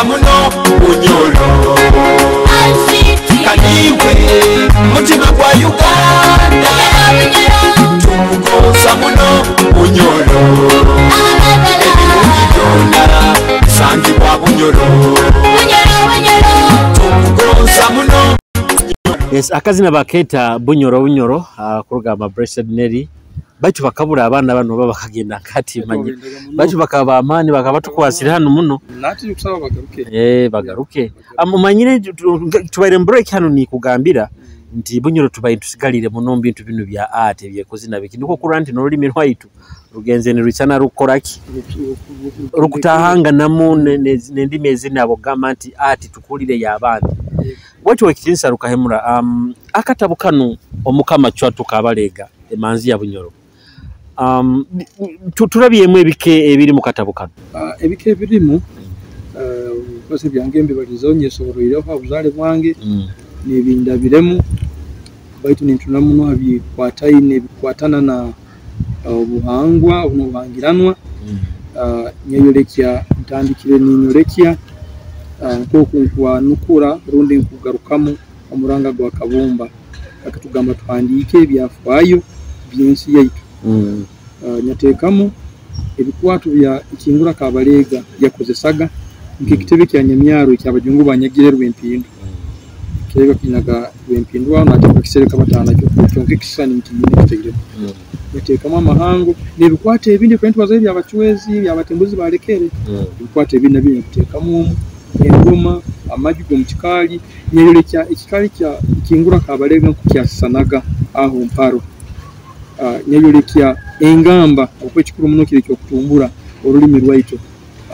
muno Bunyoro kaliwe mutima gwa Uganda tumugonza muno Bunyoro ebirungi byonna bisangibwa Bunyoro tumugonza muno. Yes, akazina baketa Bunyoro kuruga ama Blessed Nelly baitu bakabura abana bano baba bakagenda kati manye baitu bakaba amani bakabatukwasira hano muno nati kusaba bagaruke bagaruke amumanyire tubaire break hano ni kugambira nti Bunyoro tubaye tusigalire muno bintu bino bya art byekozi nabiki ndiko kuranti no limi rwaitu rugenze ni ruchana rukoraki rukutahanga namu nendime ezina abogama nti art tukulire y'abandi watu wakitinsa Rukahemura akatabo kanu omukama chwatu kabalega emanzi ya Bunyoro turabiyemu ebike ebiri mu katabo kanu ebike ebirimu kwase byangembe balizonye soboroireho abuzale bwange nebinda biremu baitu nintuna muno abikwataine bikwatana na obuhangwa obubangiranwa nyeyolekia ntandikire ninyolekia nk'okunkwa nukura rundi nkugarukamu omuranga gwa kabumba akatugamba twandike ebyafaayo byensi yaitu nyateekamu ebikwatu bya ikingura kabalega yakozesaga nk'ekitebe kya nyamyaro ekyabajungu banyagire Rwempindu kirega kinaga Rwempindu wana atakisereka batana kyonke kisani mtiyine kitegere nyateekamu amahango nebikwate ebindi kwenti bazayi byabachwezi byabatembuzi balekere bikwate ebindi nabyo kuteekamu engoma amagi go mukikali nyerelekya ekikali kya ikingura kabalega kukyasanaga aho mparo nyerelekya engamba okwekikuru muno kire kyo kutumbura olulimi rwaito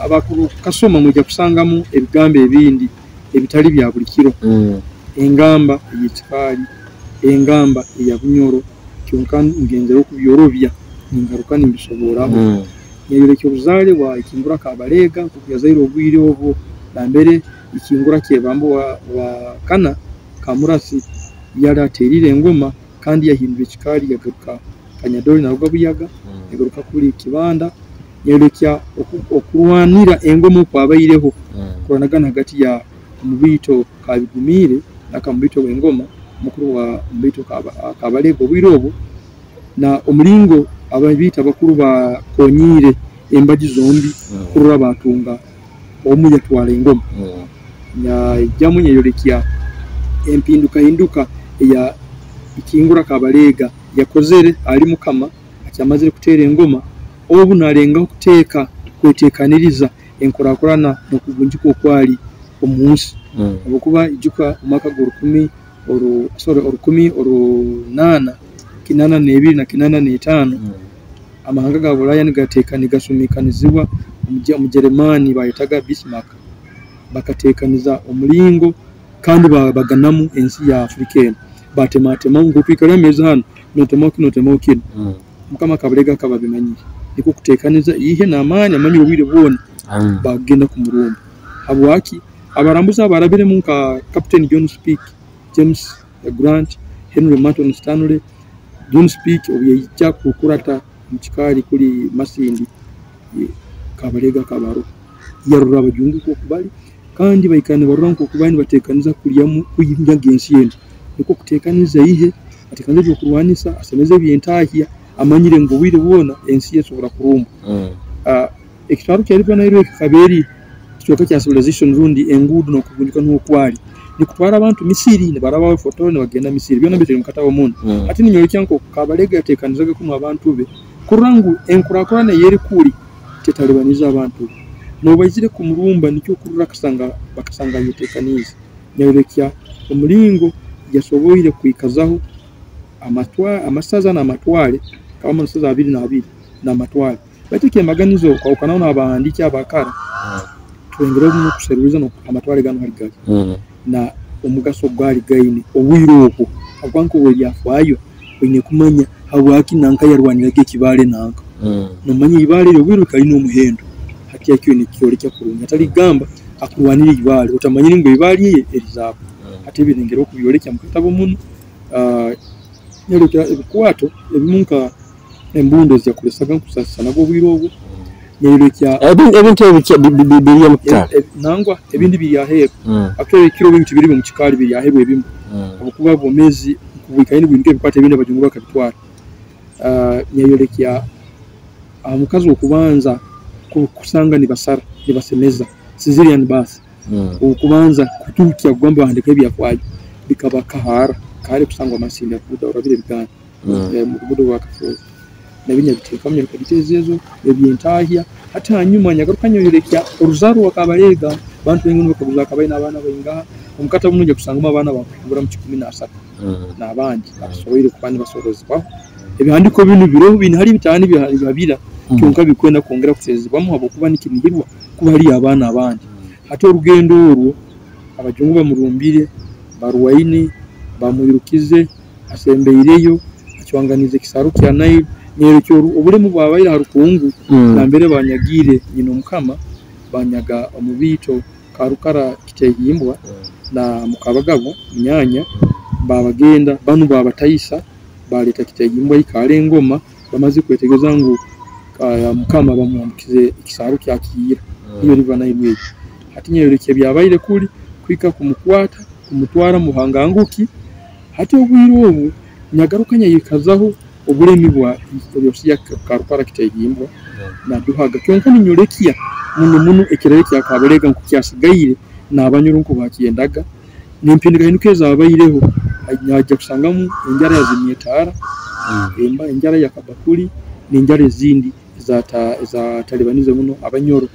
abakuru kasoma mujja kusangamu ebigambo ebindi ebitali bya bulikiro engamba y'ekikali engamba ya Bunyoro kyonka ngenzero kubyorobya ningaruka nimbisoboraho nyerelekya obuzale bwa ikingura kabalega kuyazairo obwire obwo nambere ikingura kyebambo wa kana kamurasi yari aterire engoma kandi yahindura ekikali yagaruka kanyadoli na rugabuyaga yagaruka kuri kibanda yerekya okurwanira engoma kwabayireho kuranagana hagati ya mubito kabigumire nakamubito w'engoma mukuru wa mubito kabalego bwirobo na omulingo ababita bakuru ba konyire embaji zombi kurura batunga omu yatwala engoma nya jamu yerekya empinduka hinduka ya ikingura kabalega yakozere ali mukama akyamazire kutera engoma obu nalenga okuteeka kwetekaniriza enkorakorana nokugunjika okwali omunsi obukuba ijuka umaka gorukumi orukumi orunana kinana nebiri na kinana netano amahanga ga Bulaya nigatekani gasumikanizibwa omujeremani bayitaga Bismarck bakatekaniza omulingo kandi baganamu ensi ya Afrika batematema ngopikala meza hano notemoki mukama kabalega kababimanyi niko kutekaniza ihe namanya amanyi obwire bwone bagenda ku murumba abwaki abarambuza abarabire munka Captain John Speak James Grant Henry Martin Stanley John Speak obyeyicha kukurata mukikali kuli Masindi kabalega kabaro yarura abajungu ko kubali kandi bayikane baranko kubani batekaniza kuliyamu kuyinja gensi yenu niko kutekaniza ihe atekaniza kurwanisa asemeze byentahia amanyire ngo bwire bwona ensi yesobora kurumba ekitaro cyari na iro kaberi cyoka cya civilization rundi engudu no kuvundika n'okwali nikutwara abantu Misiri ne barabawe foto ne bagenda Misiri byona bitero mukata wa muntu ati ninyoro cyanko kabalega yatekanizaga kumwa abantu be kurangu enkurakorane yeri kuri tetalibaniza abantu no bayizire ku murumba nicyo kurura bakasanga yotekaniza nyerekya umulingo yasoboyire kwikazaho amasaza na amatwale kama amasaza 22 na amatwale batike maganizo kwa ukanaona abandiki abakara twengero mu kuseruza no amatwale gano hari gazi na omugaso gwali gaine obwiroko akwanko we yafwayo wenye kumanya habwaki nanka yarwaniraga ekibale nanka no manyi ibale ryo bwiruka ino umuhendo hati yakyo ni kyole cya kurunga atali gamba akurwanira ibale utamanyira ngo ibali ye elizapo ati binengero kubyolekya mukatabo muno nyereka ebikwato ebimunka embundo zya kulesaga kusasa nabo bwirobo nyerukya ebintu biri mu kitala nangwa ebindi biri aheko akere kiro bintu biri mu kikali biri ahebwe ebimu okuba bomezi kubikaini bintu ebikwata ebindi abajungu bakabitwara nyerukya amukazi okubanza kusanga ni basara ni basemeza Sicilian bus okubanza kutukya gwamba bandika ebyafwayo bikaba kahara kale kusanga amasinde akuda orabire bigana mu kubudo wakafu nabinya bitekamye kabitezezo ebyentahya hata hanyuma nyagaruka nyorekya Orubazo Rwa Kabalega bantu bengi bakabuza kabaina abana bayinga omukata bunuje kusanga abana bakubura mu 13 nabandi basoboire kubandi basorozwa ebihandiko bino biro bino hari bitani bibabira kyonka bikwenda kongera kusezibwamu abo kuba nikinihirwa kuba hari abana abandi hata urugendo orwo abajungu bamurumbire barwaine bamuyirukize asembeireyo acwanganize kisaru kya Nile nyerukyo ubulemu bwabaira harukungu na mbere banyagire nyino mukama banyaga omubito karukara kiteyimbwa na mukabagabo myanya babagenda banu babatayisa baleta kiteyimbwa ikale ngoma bamaze kwetegeza ngo mukama bamuambukize kisaru kya kiyira iyo riva na imwe hati nyerukye byabaire kuri kwika kumukwata kumutwara muhanganguki hati obwirobu nyagarukanya yikazaho obulemi bwa yosiya karukara kiteyimbwa na duhaga kyonka ninyolekia muno ekirere kya Kabalega nkukyasigaire na abanyuru nko bakiyendaga nimpindiga hinukeza abayireho ajya kusangamu enjara yazimyetara emba enjara yakabakuri n'enjara ezindi za talibanize muno abanyoro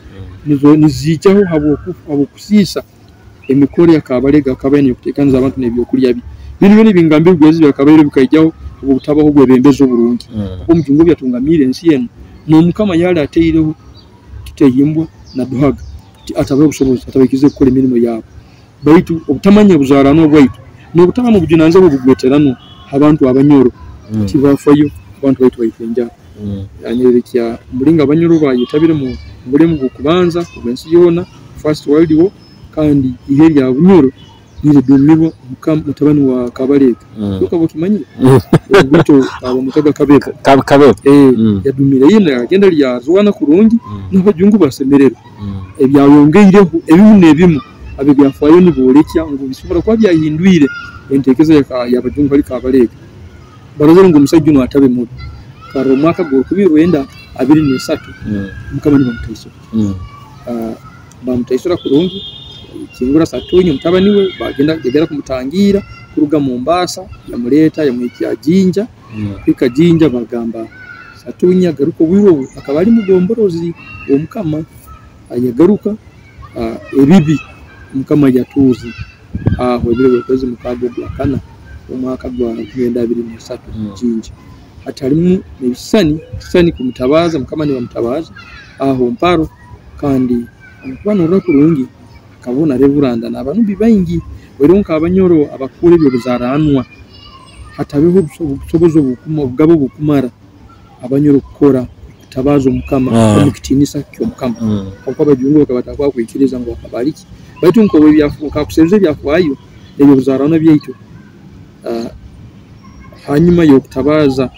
nizo nizijaho habo kusisa emikore ya Kabalega kabaye kutekanza abantu nebyo kulya bino bingambe gwezi bakabaire bikajyaho ubutabaho gwebembezo burungi kuko mujungu byatungamire ensi yenu n'omukama yali ateireho kiteyimbwa na duhaga atabaye bushobozi atabayikize gukora imirimo yabo baitu obutamanya buzarano bwaitu n'obutama mu bujinanze bugweterano abantu abanyoro kibafayo abantu baitu bayitenja yanyerekya mulinga abanyoro bayitabire mu bulemu bw'okubanza kubwensi yona first world war kandi iheri ya bunyoro nire dumibo mutabani wa Kabalega ukabo kimanyire bito abo mutaga kabeka yadumire yina agenda lya zwana kurungi n'abajungu basemerera ebyayongeireho ebimu abe byafayo ni bolekya ngo bisubira kwa byahindwire entekezo ya bajungu ali Kabalega barazo ngo musajju no atabe mu karo mwaka go kubirwenda 23 mukama ni bamutaiso bamutaisura kurungi kingura satunyi mutabani we bagenda gegera kumutangira kuruga mu Mombasa ya muleta ya mwikya jinja kwika jinja bagamba satunyi agaruko bwiro akaba ari mugomborozi omukama ayagaruka ebibi mukama yatuzi aho bire kwezi mukago gwakana umwaka gwa 2023 jinja atalimu nebisani kumutabaza mukama ni bamutabaza aho mparo kandi umukwana urakurungi kabona reburanda nabantu bibayingi weronka abanyoro abakure byo bizaranwa hatabeho busobozo bugabo bukumara abanyoro gukora kutabaza umukama umukitinisa cyo mukama kuko abajungu bakabatakwa kwikiriza ngo akabariki baitu nko we byafuka kuseze byafwayo ebyo bizarana byito hanyuma yo kutabaza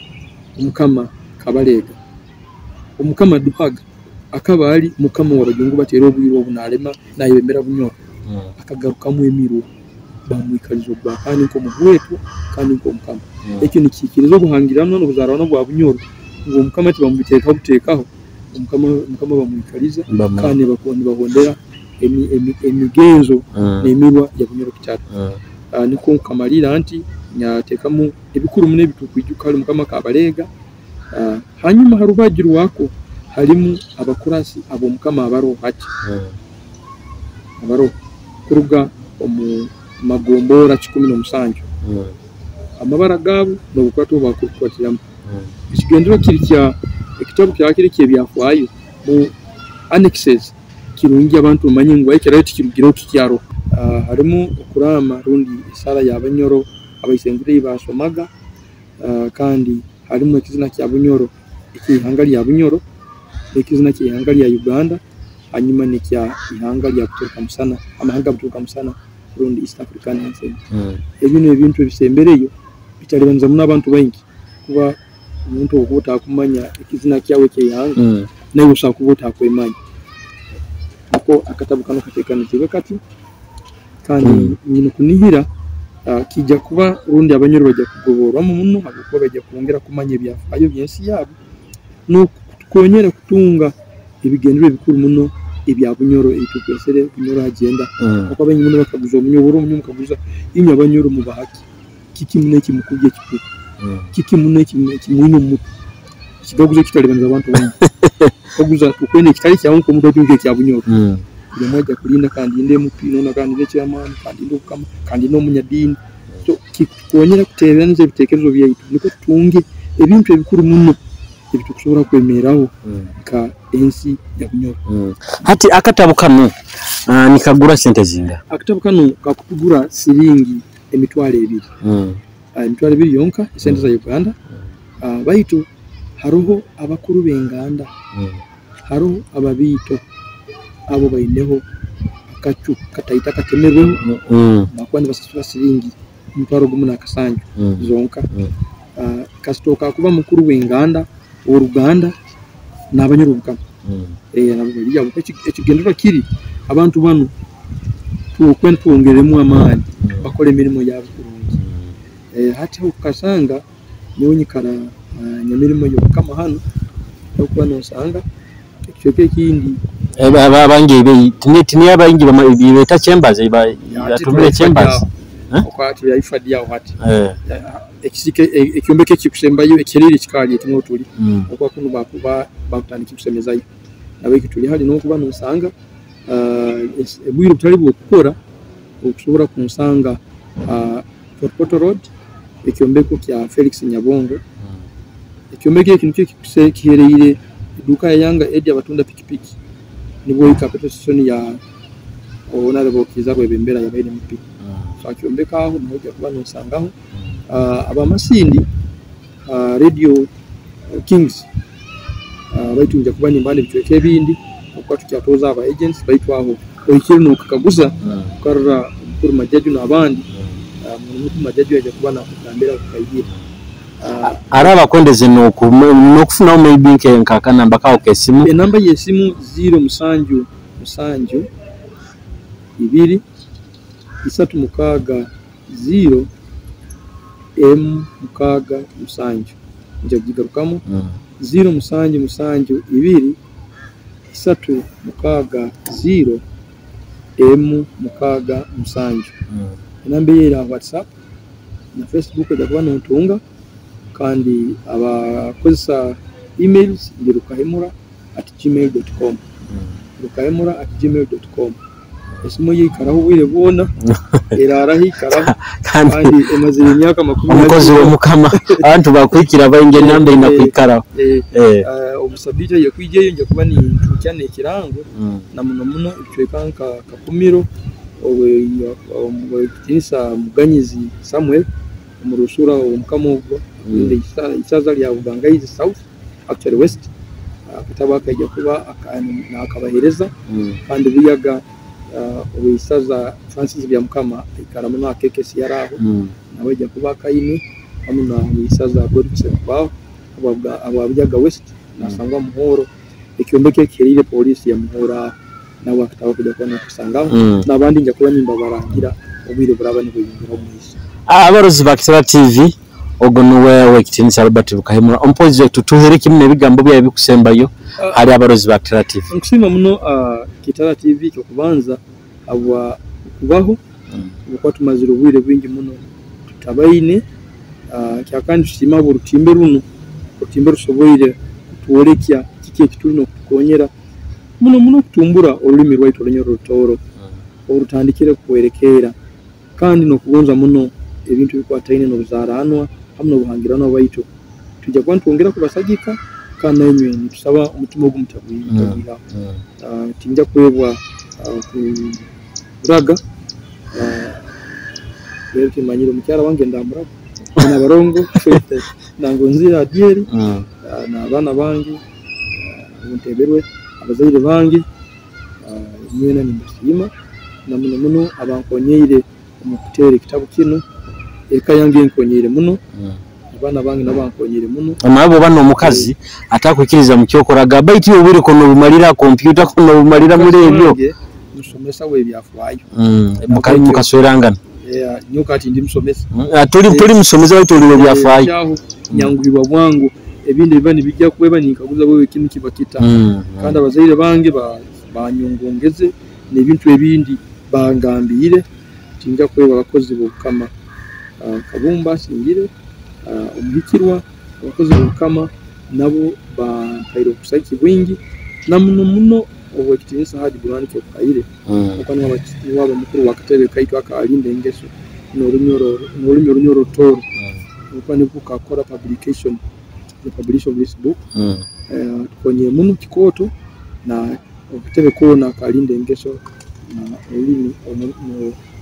umukama Kabalega umukama duhaga akaba ari mukama w'abajungu batero bwiro bunarema nayemera bunyoro akagaruka mu emiro bamwikalizo bwa kandi ko muhwetu kandi ko mukama ecyo ni kikirizo guhangirana no kuzarana bwa bunyoro ngo mukama ati bamubiteka butekaho mukama bamwikaliza kandi bakoni bahondera emigenzo nemirwa ya Bunyoro Kitara niko kamarira anti nyatekamu ebikuru mune bitukwijukali mukama Kabalega hanyuma harubagiru wako halimu abakurasi abo mukama abaro hati abaro kuruga omu magombora 17 amabara gabo no bukwato bakukwatiramu ikigendero kirikya ekitabu kyakirikye byafwayo mu annexes kirungi abantu manye ngo ekera tikirugiro kikyaro halimu okurama rundi isara y'abanyoro abayisengire basomaga kandi halimu ekizina kya Bunyoro ikihangali ya Bunyoro ekizina kihangali ya Uganda hanyuma ne kya ihangali ya kutoka musana amahanga kutoka musana rundi East African nation ebino ebintu bisembereyo bitalibanza muna abantu bayingi kuba umuntu okuta kumanya ekizina kyawe kyehanga nayo ushaka kubota kwemanya ko akatabu kano katekanizibwe kati kandi nyine kunihira kijja kuba rundi abanyoro bajya kugobora mu muno abuko bajya kuongera kumanya byafayo byensi yabo no kongera kutunga ibigendwe bikuru muno ibya Bunyoro itukwesere Bunyoro agenda kuko abanyi muno bakaguza umunyoboro mukaguza inyo abanyoro mu bahaki kiki muno kimukubye kipu kiki muno kimwino mu kigaguza kitalibanza abantu bamwe kaguza tukwene kitali cyawo ko mudo cyunge cya Bunyoro ile moja kulinda kandi inde mupino na kandi ile cyamani kandi ndo kama kandi no munyadini so kikonyera kuteranze bitekerezo byayitu niko tunge ebintu ebikuru muno ebitukushobora kwemeraho ka ensi ya Bunyoro hati akatabu kano nikagura sente zinga akatabu kano kakutugura siringi emitwale ebiri emitwale ebiri yonka sente za Uganda baitu haroho abakuru b'enganda haro ababito abo baineho akacu kataita katemerweho bakwandi basasura siringi mutwaro gumu nakasanju zonka kasitoka kuba mukuru w'enganda Uruganda n'abanyurubukama nabo yabo ekigendera kiri abantu bano tukwenda tuongeremu amani bakole emirimo yabo kurungi hati ukasanga nyonyikara nyamirimo yo kama hano okuba nosanga ekyoke kindi abangi tini abangi bita chambers yatumire chambers okwati yaifadi yaho hati ekisike ekyombeke kikusembayo ekiriri kikali timo tuli okwa kuno bakuba bakutandika kusemezayo nawe kituli hali no kuba nosanga ebwiro butali bwokukora okusobora kunsanga Port Road ekyombeko kya Felix Nyabongo ekyombeke ekintu kihereye duka yanga edi abatunda pikipiki nibo ikapeto session ya ona lebo kiza kwebembera ya baine mpi so akyombeka aho mmoja kuba nosangaho abamasindi radio Kings baitunja kuba nimbale bitweke bindi okwa tukyatoza aba agents baitwaho oyikiri no kakaguza karra kuri majaji n'abandi mu majaji yaje kuba na kutambira kukayigira araba kwendeze no kufuna maybe nkaka namba ka okesimu namba yesimu 0 musanju 2 3 mukaga 0 mukaga musanju nje gigarukamo 0 musanju 2 3 mukaga 0 mukaga musanju namba yera WhatsApp na Facebook yakuba ntunga kandi abakozesa emails ndi rukahemura@gmail.com rukahemura@gmail.com esimu yikaraho wire bona erarahi karaho kandi emazire imyaka 20 umukozi wo mukama abantu bakwikira bayinge namba inakwikaraho obusabije yakwijeyo nje kuba ni cyane kirango na muno icwekanka kakumiro owe tinisa muganyizi Samuel umurusura umukamubwo inde isaza lya Bugangayizi South actually West kutabaka ijya kuba akabahereza kandi biyaga ubisaza Francis bya mukama ikaramu na kekesi yaraho nawe ijya kuba kayini amuna ubisaza Godfrey Baho ababyaga West nasangwa muhoro ikyombeke kirire polisi ya muhora nawe akataho kujya kubona kusangaho nabandi njya kuba nimba barangira ubwire buraba ni buyingira umwisi abarozi ba Kitara TV ogonuwe Kitinisa Robert Rukahemura ompozi tutuhere kimwe bigambo bya bikusembayo hari abarozi ba Kitara TV nkusima muno Kitara TV cyo kubanza abwa kubaho uko tumazira ubwire bwingi muno tutabayine cyakandi tushima burutimbe runo rutimbe rusoboyire kutuorekya kike kitulino kukonyera muno kutumbura olulimi rwaitu Runyoro rutoro orutandikire kwerekera kandi no kubonza muno ebintu bikwataine no bizaranwa hamwe buhangirana baitu tujya kwantongera kubasagika kana yenywe nitusaba umutima gw'umutabwira tinja kwebwa kuraga rero kimanyiro mucyara wange ndamura na barongo nango nzira dieri na abana bangi unteberwe abazaire bangi mwena nimbasima na muno abankonyeire umukutere kitabu kino eka yange nkonyere muno abana bange nabankonyere muno amabo bano omukazi atakwikiriza mu kyokoraga baiti obwire kono bumalira computer kono bumalira muri ebyo musomesa we byafwayo mukaswerangana nyoka ati ndi musomesa tuli musomesa baiti oli byafwayo nyangubwa bwangu ebindi bivani bijja kweba nikaguza wewe kintu kibakita kandi abazaire bange banyongongeze n'ebintu ebindi bangambire tinja kweba abakozi bokama kabumba singire omuhikirwa abakozi bokama nabo bampaire okusaki bwingi na muno obwekitinisa hadi bulani kyo kaire okwana abakiti wabo mukuru wakatebe kaitwa akalinda engeso n'olunyo toro okwana kukakora publication the publish of this book tukonye muno kikoto na okutebe kona akalinda engeso na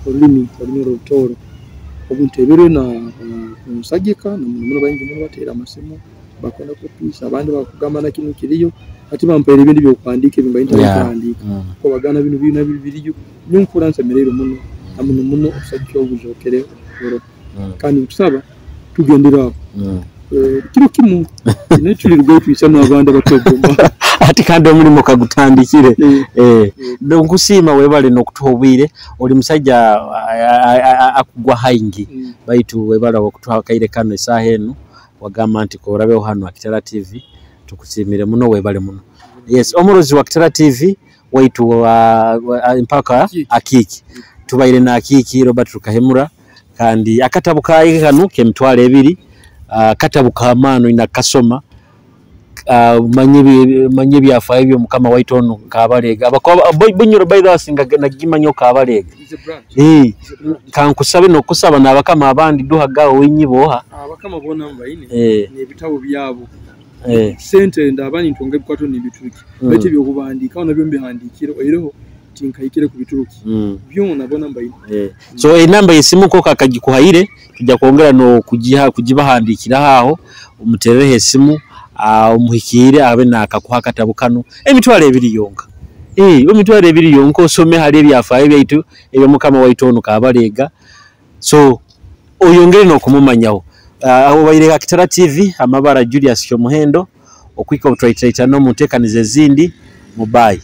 olimi toro obuntebere na musagika na muno bangi muno batera amasemo bakonda kopisa abandi bakugamba na kinu kiriyo ati bampere ibindi byo kwandika bimba internet kwandika ko bagana bino biriyo nyunkuranse merero muno muno osagika obujokere oro kandi tusaba tugendera kiro kimu netuli rwo twisana abandi batogomba ati kandi omulimo kagutandikire nkusima webale nokutuhobwire oli musajja akugwa haingi baitu webala okutuha kaire kano esaha eno wagamba nti ko orabeho hano Kitara TV tukusimire muno webale muno yes omurozi wa Kitara TV waitu mpaka akiki tubaire na akiki Robert Rukahemura kandi akatabu kaye kanu kemtwale ebiri katabu kamano ina kasoma manye byafa ebyo mukama waitono kabalega Bunyoro by the singa nagimanyo kabalega kankusabe nokusaba nabakama abandi duhagawo winyiboha abakama bona mbaine nebitabo byabo sente ndabani ntonge bikwato nibituruki bete byo kubandika ona byo mbihandikiro ereho tinkayikire ku bituruki byo nabona mbaine so inamba yesimu ko kakagikuhaire tujja kuongera no kujibahandikira haho umuterere hesimu umuhikire abe nakakuha katabu kano emitwale ebiri yonka emitwale ebiri yonka osome hali ebyafaye byaitu ebyo mukama waitono kabalega so oyongere no kumumanyaho abo bayireka Kitara TV amabara Julius Kyomuhendo okwika utwaitaita no mutekanize zindi mubai